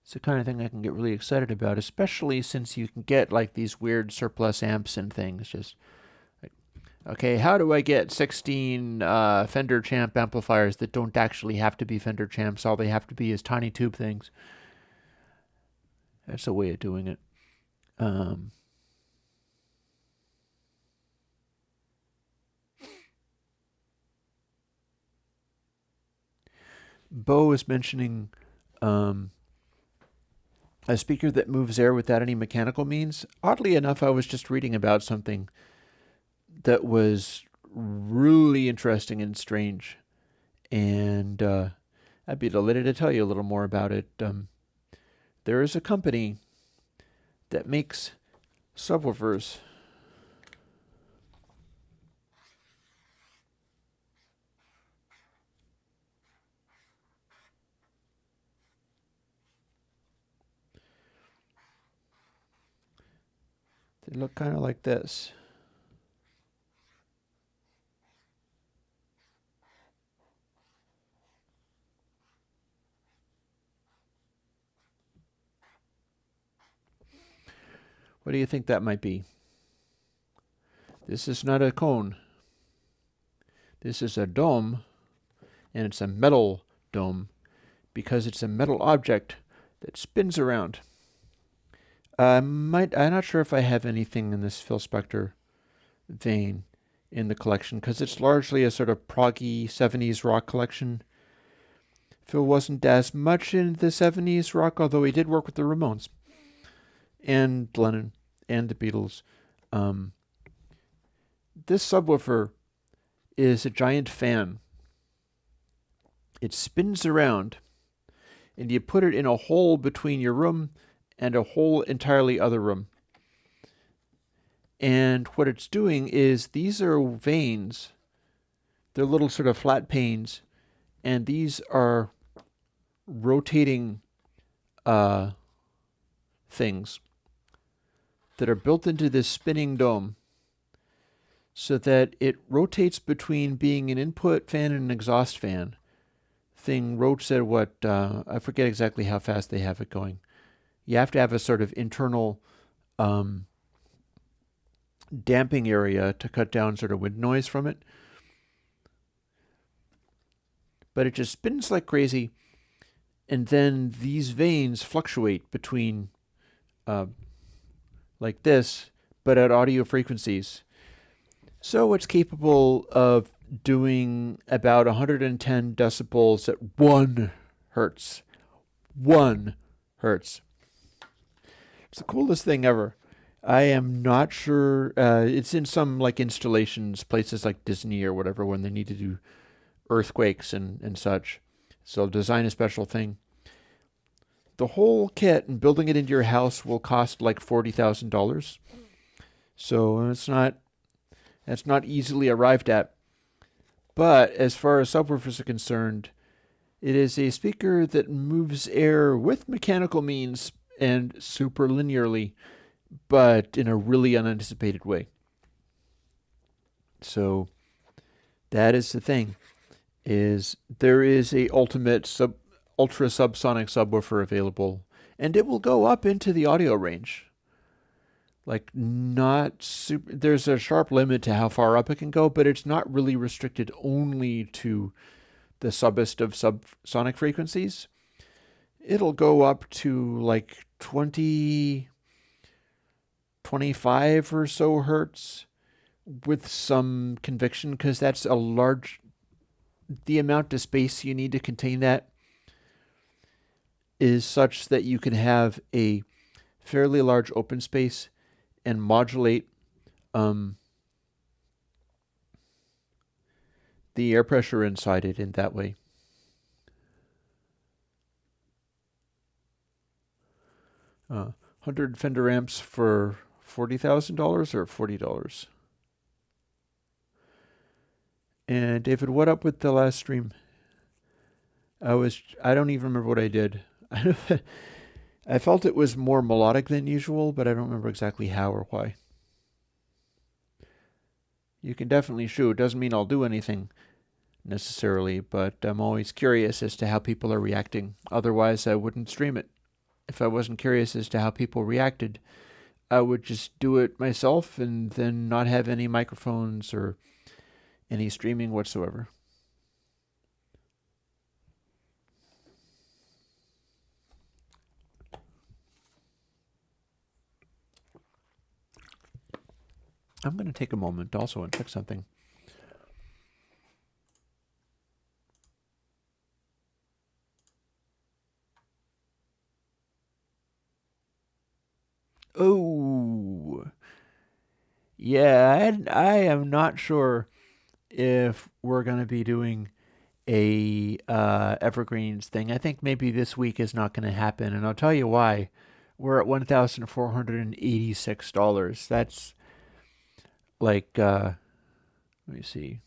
It's the kind of thing I can get really excited about, especially since you can get like these weird surplus amps and things. Just like, okay, how do I get 16 Fender Champ amplifiers that don't actually have to be Fender Champs? All they have to be is tiny tube things. That's a way of doing it. Bo is mentioning a speaker that moves air without any mechanical means. Oddly enough, I was just reading about something that was really interesting and strange, and I'd be delighted to tell you a little more about it. There is a company that makes subwoofers. They look kind of like this. What do you think that might be? This is not a cone. This is a dome, and it's a metal dome because it's a metal object that spins around. I'm not sure if I have anything in this Phil Spector vein in the collection, because it's largely a sort of proggy 70s rock collection. Phil wasn't as much in the 70s rock, although he did work with the Ramones and Lennon and the Beatles. This subwoofer is a giant fan. It spins around, and you put it in a hole between your room and a whole entirely other room. And what it's doing is, these are vanes. They're little sort of flat panes, and these are rotating things that are built into this spinning dome, so that it rotates between being an input fan and an exhaust fan. Thing rotates at what, I forget exactly how fast they have it going. You have to have a sort of internal damping area to cut down sort of wind noise from it. But it just spins like crazy, and then these vanes fluctuate between like this, but at audio frequencies. So it's capable of doing about 110 decibels at 1 hertz. 1 hertz. It's the coolest thing ever. I am not sure. It's in some like installations, places like Disney or whatever, when they need to do earthquakes and such. So design a special thing. The whole kit and building it into your house will cost like $40,000. So that's not easily arrived at. But as far as subwoofers are concerned, it is a speaker that moves air with mechanical means and super linearly, but in a really unanticipated way. So that is the thing. There is a ultimate ultra subsonic subwoofer available, and it will go up into the audio range. Like not super. There's a sharp limit to how far up it can go, but it's not really restricted only to the subbest of subsonic frequencies. It'll go up to like 20, 25 or so hertz with some conviction, because that's the amount of space you need to contain that is such that you can have a fairly large open space and modulate the air pressure inside it in that way. 100 Fender amps for $40,000 or $40. And David, what up with the last stream? I don't even remember what I did. I felt it was more melodic than usual, but I don't remember exactly how or why. You can definitely shoot. Doesn't mean I'll do anything necessarily, but I'm always curious as to how people are reacting. Otherwise, I wouldn't stream it. If I wasn't curious as to how people reacted, I would just do it myself and then not have any microphones or any streaming whatsoever. I'm going to take a moment also and check something. Oh, yeah, I am not sure if we're going to be doing a Evergreens thing. I think maybe this week is not going to happen, and I'll tell you why. We're at $1,486. That's like, let me see.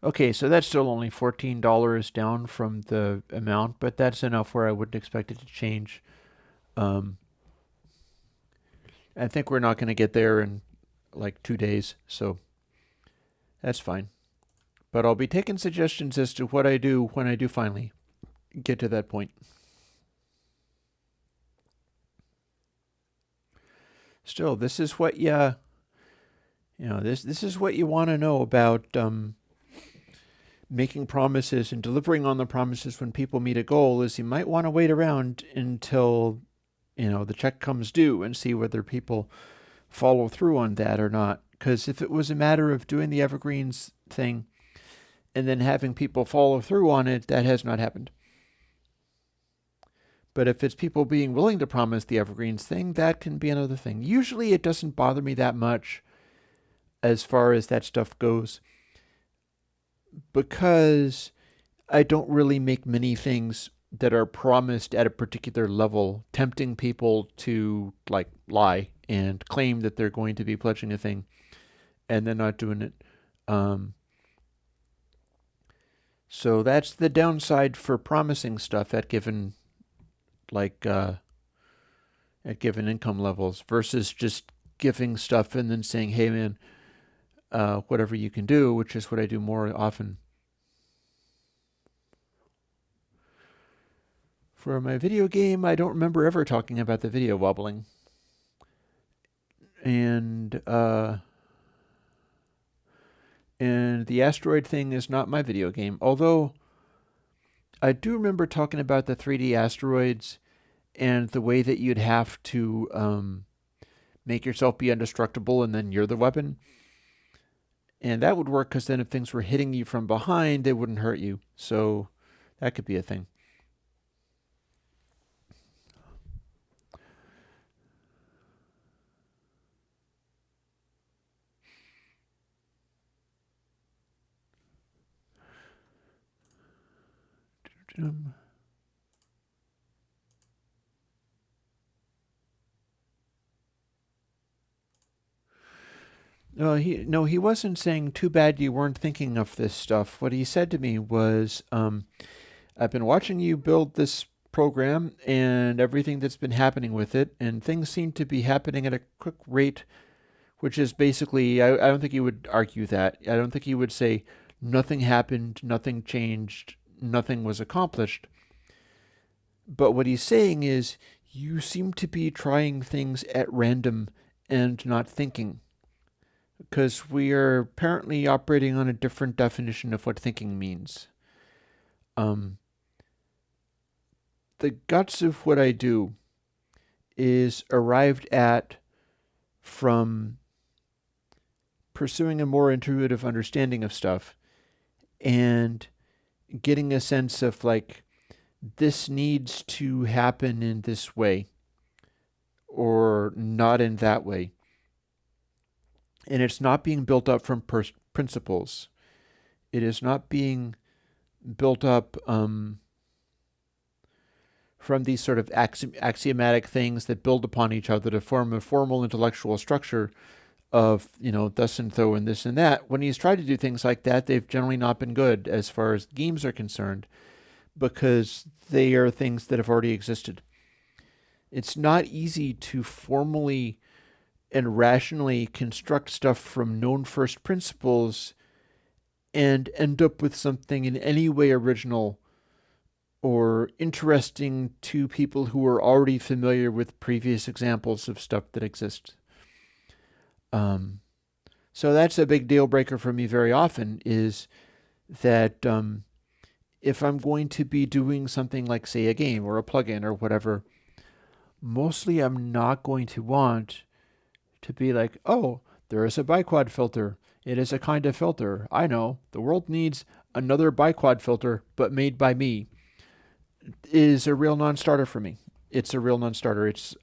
Okay, so that's still only $14 down from the amount, but that's enough where I wouldn't expect it to change. I think we're not going to get there in like 2 days, so that's fine. But I'll be taking suggestions as to what I do when I do finally get to that point. Still, this is what this is what you want to know about making promises and delivering on the promises when people meet a goal. Is you might want to wait around until the check comes due and see whether people follow through on that or not. Because if it was a matter of doing the Evergreens thing and then having people follow through on it, that has not happened. But if it's people being willing to promise the Evergreens thing, that can be another thing. Usually it doesn't bother me that much as far as that stuff goes, because I don't really make many things that are promised at a particular level, tempting people to like lie and claim that they're going to be pledging a thing and then not doing it. So that's the downside for promising stuff at given income levels versus just giving stuff and then saying, hey man, whatever you can do, which is what I do more often. For my video game, I don't remember ever talking about the video wobbling. And the asteroid thing is not my video game, although I do remember talking about the 3D asteroids and the way that you'd have to make yourself be indestructible and then you're the weapon. And that would work because then if things were hitting you from behind, they wouldn't hurt you. So That could be a thing. He wasn't saying too bad you weren't thinking of this stuff. What he said to me was, I've been watching you build this program and everything that's been happening with it, and things seem to be happening at a quick rate, which is basically, I don't think he would argue that. I don't think he would say nothing happened, nothing changed, nothing was accomplished. But what he's saying is, you seem to be trying things at random and not thinking. Because we are apparently operating on a different definition of what thinking means. Um, the guts of what I do is arrived at from pursuing a more intuitive understanding of stuff and getting a sense of like, this needs to happen in this way or not in that way. And it's not being built up from principles. It is not being built up from these sort of axiomatic things that build upon each other to form a formal intellectual structure of, thus and so and this and that. When he's tried to do things like that, they've generally not been good as far as games are concerned, because they are things that have already existed. It's not easy to formally and rationally construct stuff from known first principles and end up with something in any way original or interesting to people who are already familiar with previous examples of stuff that exists. So that's a big deal breaker for me very often, is that if I'm going to be doing something like, say, a game or a plugin or whatever, mostly I'm not going to want to be like, oh, there is a biquad filter. It is a kind of filter. I know, the world needs another biquad filter, but made by me. Is a real non-starter for me. It's a real non-starter. It's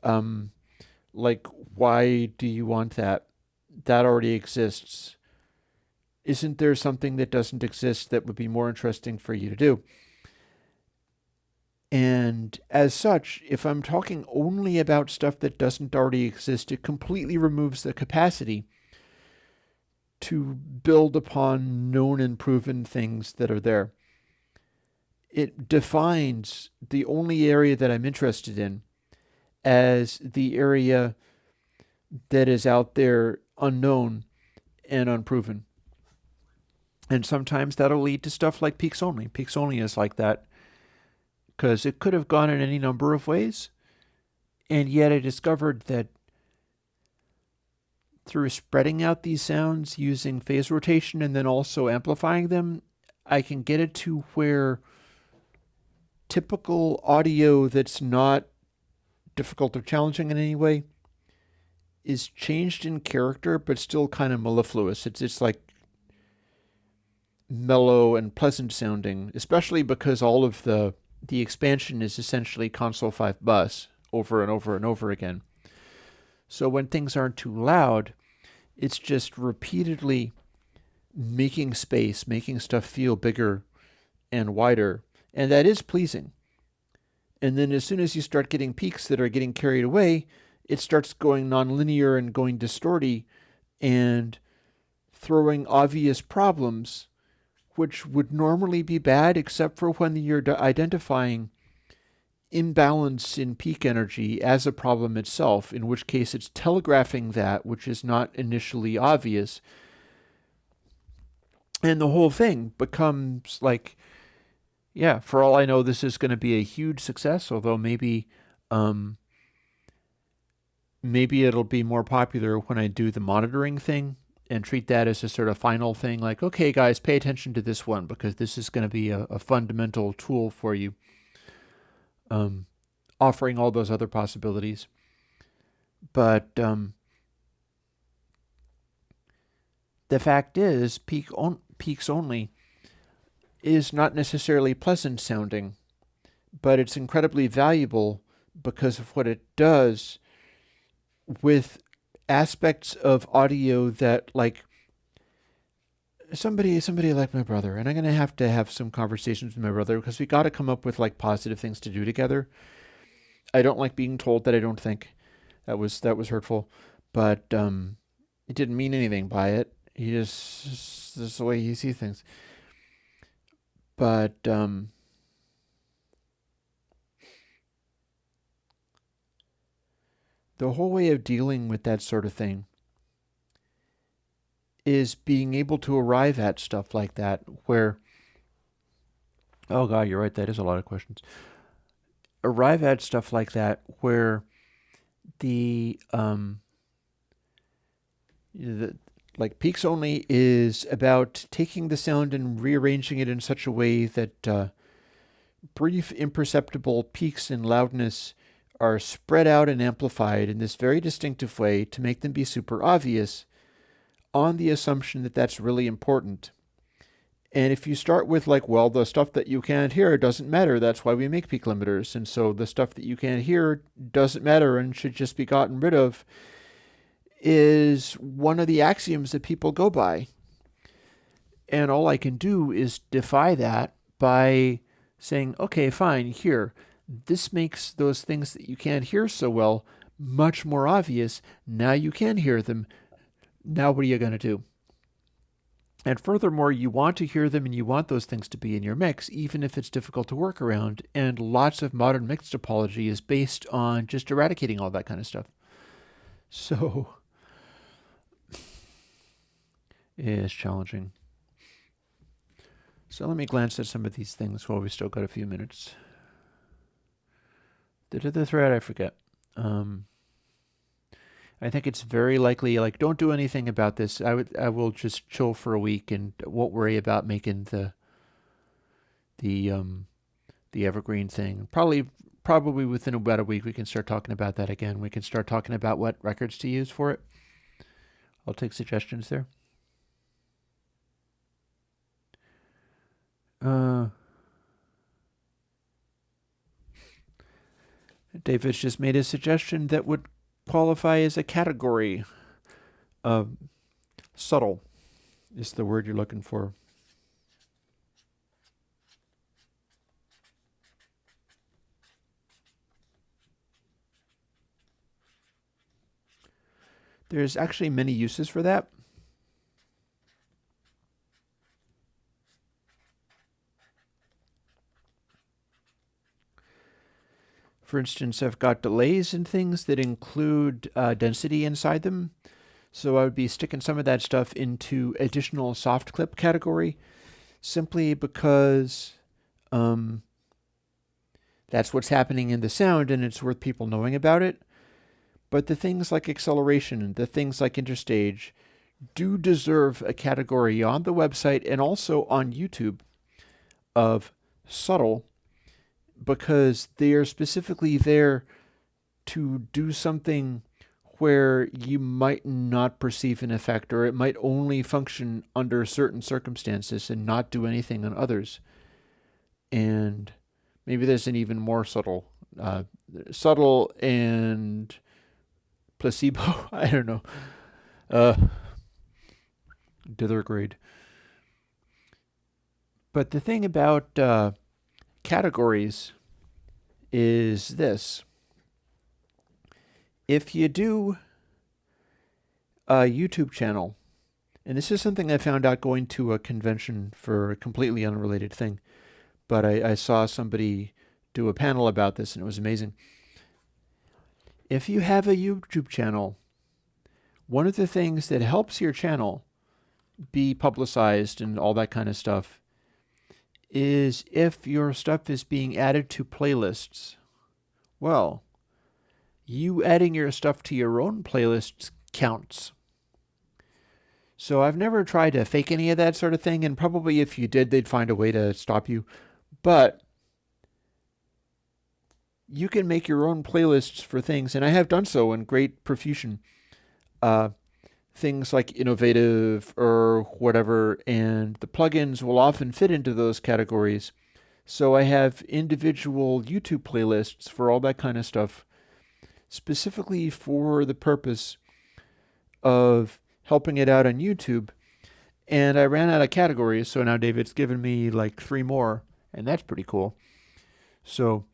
like, why do you want that? That already exists. Isn't there something that doesn't exist that would be more interesting for you to do? And as such, if I'm talking only about stuff that doesn't already exist, it completely removes the capacity to build upon known and proven things that are there. It defines the only area that I'm interested in as the area that is out there unknown and unproven. And sometimes that'll lead to stuff like Peaks Only. Peaks Only is like that, because it could have gone in any number of ways. And yet I discovered that through spreading out these sounds using phase rotation and then also amplifying them, I can get it to where typical audio that's not difficult or challenging in any way is changed in character, but still kind of mellifluous. It's like mellow and pleasant sounding, especially because all of the expansion is essentially console 5 bus over and over and over again. So when things aren't too loud, it's just repeatedly making space, making stuff feel bigger and wider, and that is pleasing. And then as soon as you start getting peaks that are getting carried away, it starts going nonlinear and going distorty and throwing obvious problems, which would normally be bad except for when you're identifying imbalance in peak energy as a problem itself, in which case it's telegraphing that which is not initially obvious. And the whole thing becomes like, yeah, for all I know, this is going to be a huge success, although maybe it'll be more popular when I do the monitoring thing and treat that as a sort of final thing, like, okay, guys, pay attention to this one because this is going to be a fundamental tool for you, offering all those other possibilities. But the fact is, Peaks Only is not necessarily pleasant sounding, but it's incredibly valuable because of what it does with aspects of audio that, like, somebody like my brother, and I'm going to have some conversations with my brother because we got to come up with like positive things to do together. I don't like being told that I don't think. That was hurtful, but it didn't mean anything by it. He just this is the way he sees things. But the whole way of dealing with that sort of thing is being able to arrive at stuff like that where, oh god, you're right, that is a lot of questions. Arrive at stuff like that where the the like peaks only is about taking the sound and rearranging it in such a way that brief imperceptible peaks in loudness are spread out and amplified in this very distinctive way to make them be super obvious on the assumption that that's really important. And if you start with like, well, the stuff that you can't hear doesn't matter, that's why we make peak limiters, and so the stuff that you can't hear doesn't matter and should just be gotten rid of, is one of the axioms that people go by. And all I can do is defy that by saying, okay, fine, here, this makes those things that you can't hear so well much more obvious. Now you can hear them. Now what are you going to do? And furthermore, you want to hear them and you want those things to be in your mix, even if it's difficult to work around. And lots of modern mix topology is based on just eradicating all that kind of stuff. So it's challenging. So let me glance at some of these things while we still got a few minutes. The thread, I forget. I think it's very likely, like, don't do anything about this. I will just chill for a week and won't worry about making the evergreen thing. Probably within about a week we can start talking about that again. We can start talking about what records to use for it. I'll take suggestions there. David's just made a suggestion that would qualify as a category. Subtle is the word you're looking for. There's actually many uses for that. For instance, I've got delays and things that include density inside them. So I would be sticking some of that stuff into additional soft clip category simply because that's what's happening in the sound and it's worth people knowing about it. But the things like acceleration, the things like interstage, do deserve a category on the website and also on YouTube of subtle, because they are specifically there to do something where you might not perceive an effect, or it might only function under certain circumstances and not do anything on others. And maybe there's an even more subtle and placebo. I don't know. Dither grade. But the thing about categories is this. If you do a YouTube channel, and this is something I found out going to a convention for a completely unrelated thing, but I saw somebody do a panel about this and it was amazing. If you have a YouTube channel, one of the things that helps your channel be publicized and all that kind of stuff is if your stuff is being added to playlists. Well, you adding your stuff to your own playlists counts. So I've never tried to fake any of that sort of thing, and probably if you did, they'd find a way to stop you. But you can make your own playlists for things, and I have done so in great profusion. things like innovative or whatever, and the plugins will often fit into those categories. So I have individual YouTube playlists for all that kind of stuff, specifically for the purpose of helping it out on YouTube. And I ran out of categories, so now David's given me like 3 more, and that's pretty cool. So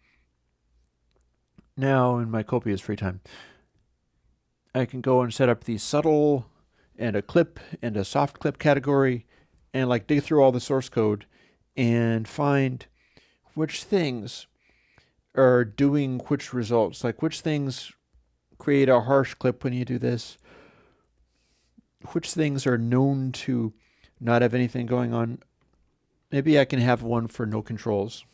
now in my copious free time, I can go and set up the subtle and a clip and a soft clip category and like dig through all the source code and find which things are doing which results, like which things create a harsh clip when you do this, which things are known to not have anything going on. Maybe I can have one for no controls.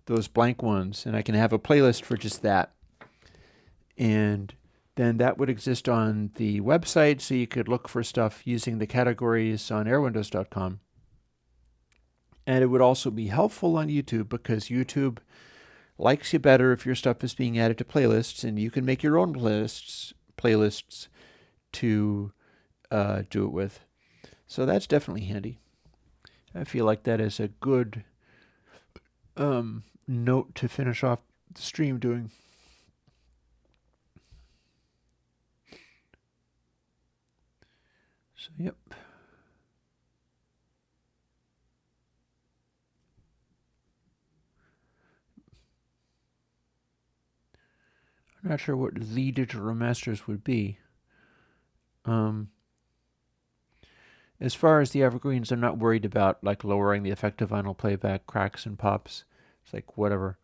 Those blank ones, and I can have a playlist for just that. And then that would exist on the website, so you could look for stuff using the categories on airwindows.com. And it would also be helpful on YouTube because YouTube likes you better if your stuff is being added to playlists, and you can make your own playlists to do it with. So that's definitely handy. I feel like that is a good note to finish off the stream doing. So, yep. I'm not sure what the digital remasters would be. As far as the evergreens, I'm not worried about like lowering the effective vinyl playback cracks and pops. It's like whatever.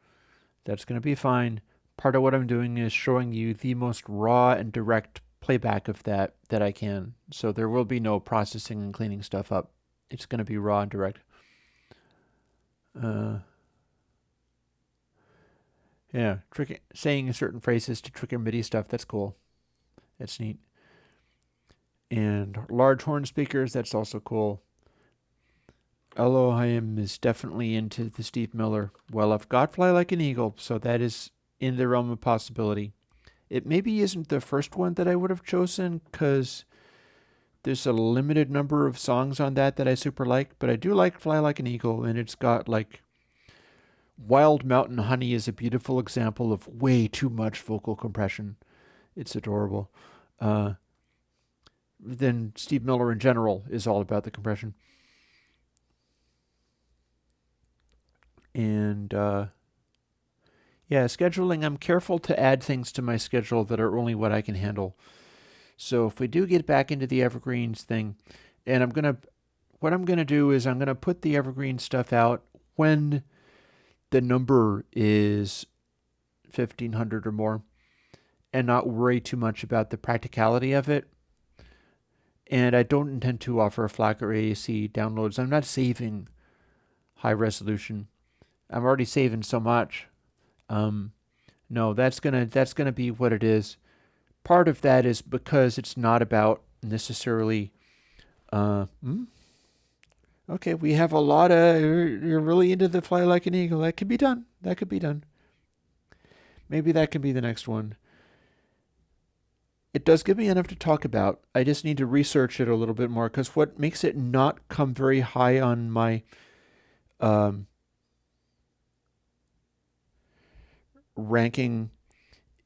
That's going to be fine. Part of what I'm doing is showing you the most raw and direct playback of that I can. So there will be no processing and cleaning stuff up. It's going to be raw and direct. Yeah, saying certain phrases to trigger MIDI stuff, that's cool. That's neat. And large horn speakers, that's also cool. Elohim is definitely into the Steve Miller. Well, I've got Fly Like an Eagle, so that is in the realm of possibility. It maybe isn't the first one that I would have chosen, because there's a limited number of songs on that I super like, but I do like Fly Like an Eagle, and it's got like Wild Mountain Honey is a beautiful example of way too much vocal compression. It's adorable. Then Steve Miller in general is all about the compression. And yeah, scheduling, I'm careful to add things to my schedule that are only what I can handle. So if we do get back into the evergreens thing, and what I'm gonna do is I'm gonna put the evergreen stuff out when the number is 1,500 or more, and not worry too much about the practicality of it. And I don't intend to offer FLAC or AAC downloads. I'm not saving high resolution. I'm already saving so much. No, that's gonna be what it is. Part of that is because it's not about necessarily. Okay, we have a lot of. You're really into the Fly Like an Eagle. That could be done. That could be done. Maybe that can be the next one. It does give me enough to talk about. I just need to research it a little bit more, because what makes it not come very high on my ranking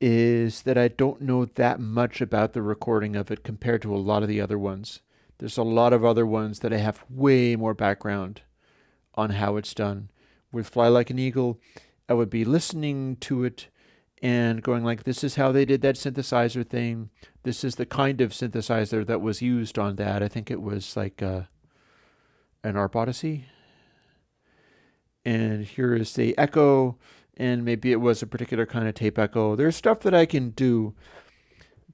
is that I don't know that much about the recording of it compared to a lot of the other ones. There's a lot of other ones that I have way more background on how it's done. With Fly Like an Eagle, I would be listening to it and going like, this is how they did that synthesizer thing. This is the kind of synthesizer that was used on that. I think it was like an ARP Odyssey. And here is the echo, and maybe it was a particular kind of tape echo. There's stuff that I can do,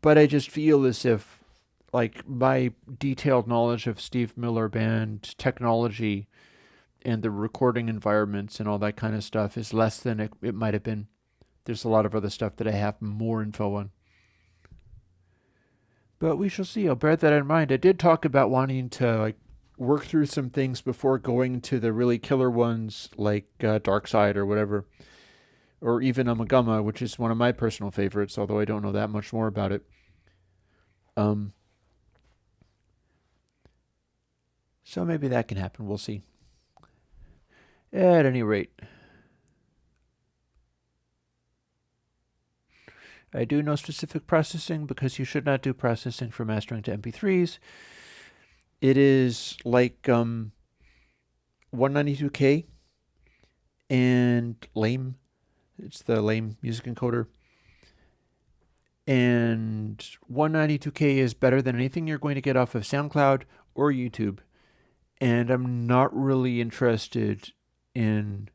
but I just feel as if like my detailed knowledge of Steve Miller Band technology and the recording environments and all that kind of stuff is less than it might have been. There's a lot of other stuff that I have more info on. But we shall see. I'll bear that in mind. I did talk about wanting to like work through some things before going to the really killer ones like Dark Side or whatever. or even Amagama, which is one of my personal favorites, although I don't know that much more about it. So maybe that can happen. We'll see. At any rate, I do no specific processing because you should not do processing for mastering to MP3s. It is like 192K and lame. It's the lame music encoder. And 192K is better than anything you're going to get off of SoundCloud or YouTube. And I'm not really interested in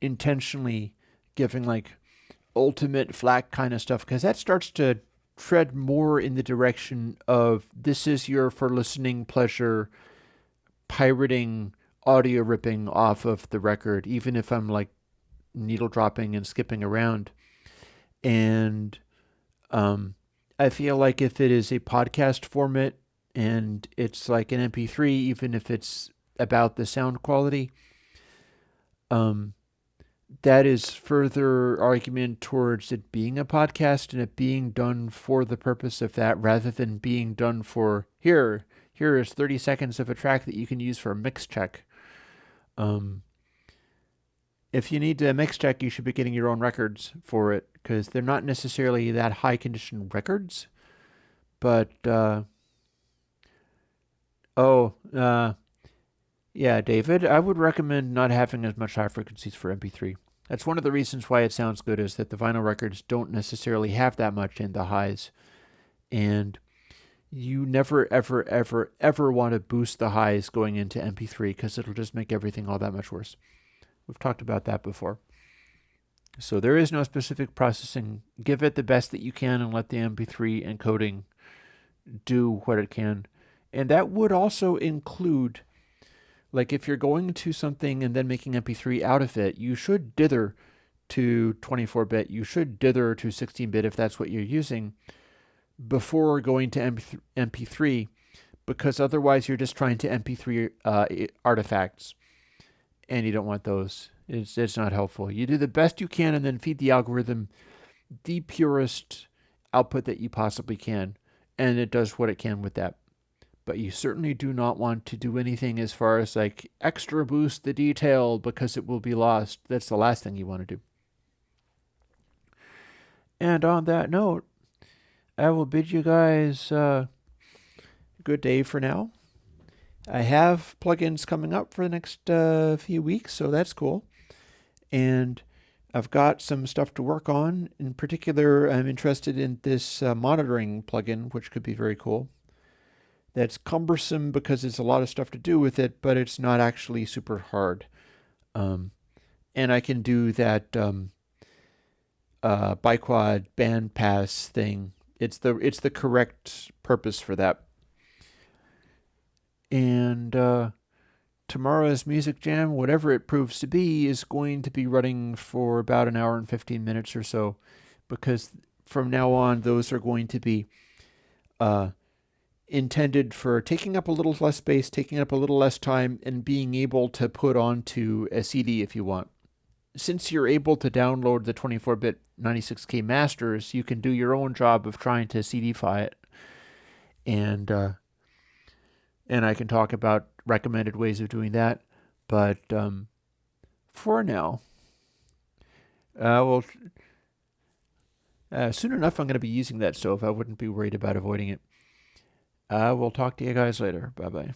intentionally giving like ultimate FLAC kind of stuff, because that starts to tread more in the direction of this is your for listening pleasure pirating audio ripping off of the record, even if I'm like needle dropping and skipping around. And I feel like if it is a podcast format and it's like an MP3, even if it's about the sound quality, that is further argument towards it being a podcast and it being done for the purpose of that, rather than being done for here is 30 seconds of a track that you can use for a mix check. If you need a mix check, you should be getting your own records for it, because they're not necessarily that high condition records. But yeah, David, I would recommend not having as much high frequencies for MP3. That's one of the reasons why it sounds good, is that the vinyl records don't necessarily have that much in the highs. And you never, ever, ever, ever want to boost the highs going into MP3, because it'll just make everything all that much worse. We've talked about that before. So there is no specific processing. Give it the best that you can and let the MP3 encoding do what it can. And that would also include, like, if you're going to something and then making MP3 out of it, you should dither to 24-bit. You should dither to 16-bit if that's what you're using before going to MP3, because otherwise you're just trying to MP3 artifacts, and you don't want those. It's not helpful. You do the best you can and then feed the algorithm the purest output that you possibly can, and it does what it can with that. But you certainly do not want to do anything as far as like extra boost the detail, because it will be lost. That's the last thing you want to do. And on that note, I will bid you guys good day for now. I have plugins coming up for the next few weeks, so that's cool. And I've got some stuff to work on. In particular, I'm interested in this monitoring plugin, which could be very cool. That's cumbersome because there's a lot of stuff to do with it, but it's not actually super hard. And I can do that biquad bandpass thing. It's the correct purpose for that. And tomorrow's music jam, whatever it proves to be, is going to be running for about an hour and 15 minutes or so, because from now on, those are going to be intended for taking up a little less space, taking up a little less time, and being able to put onto a CD if you want. Since you're able to download the 24-bit 96K masters, you can do your own job of trying to CDify it. And I can talk about recommended ways of doing that. But for now, soon enough I'm going to be using that stove. I wouldn't be worried about avoiding it. We'll talk to you guys later. Bye-bye.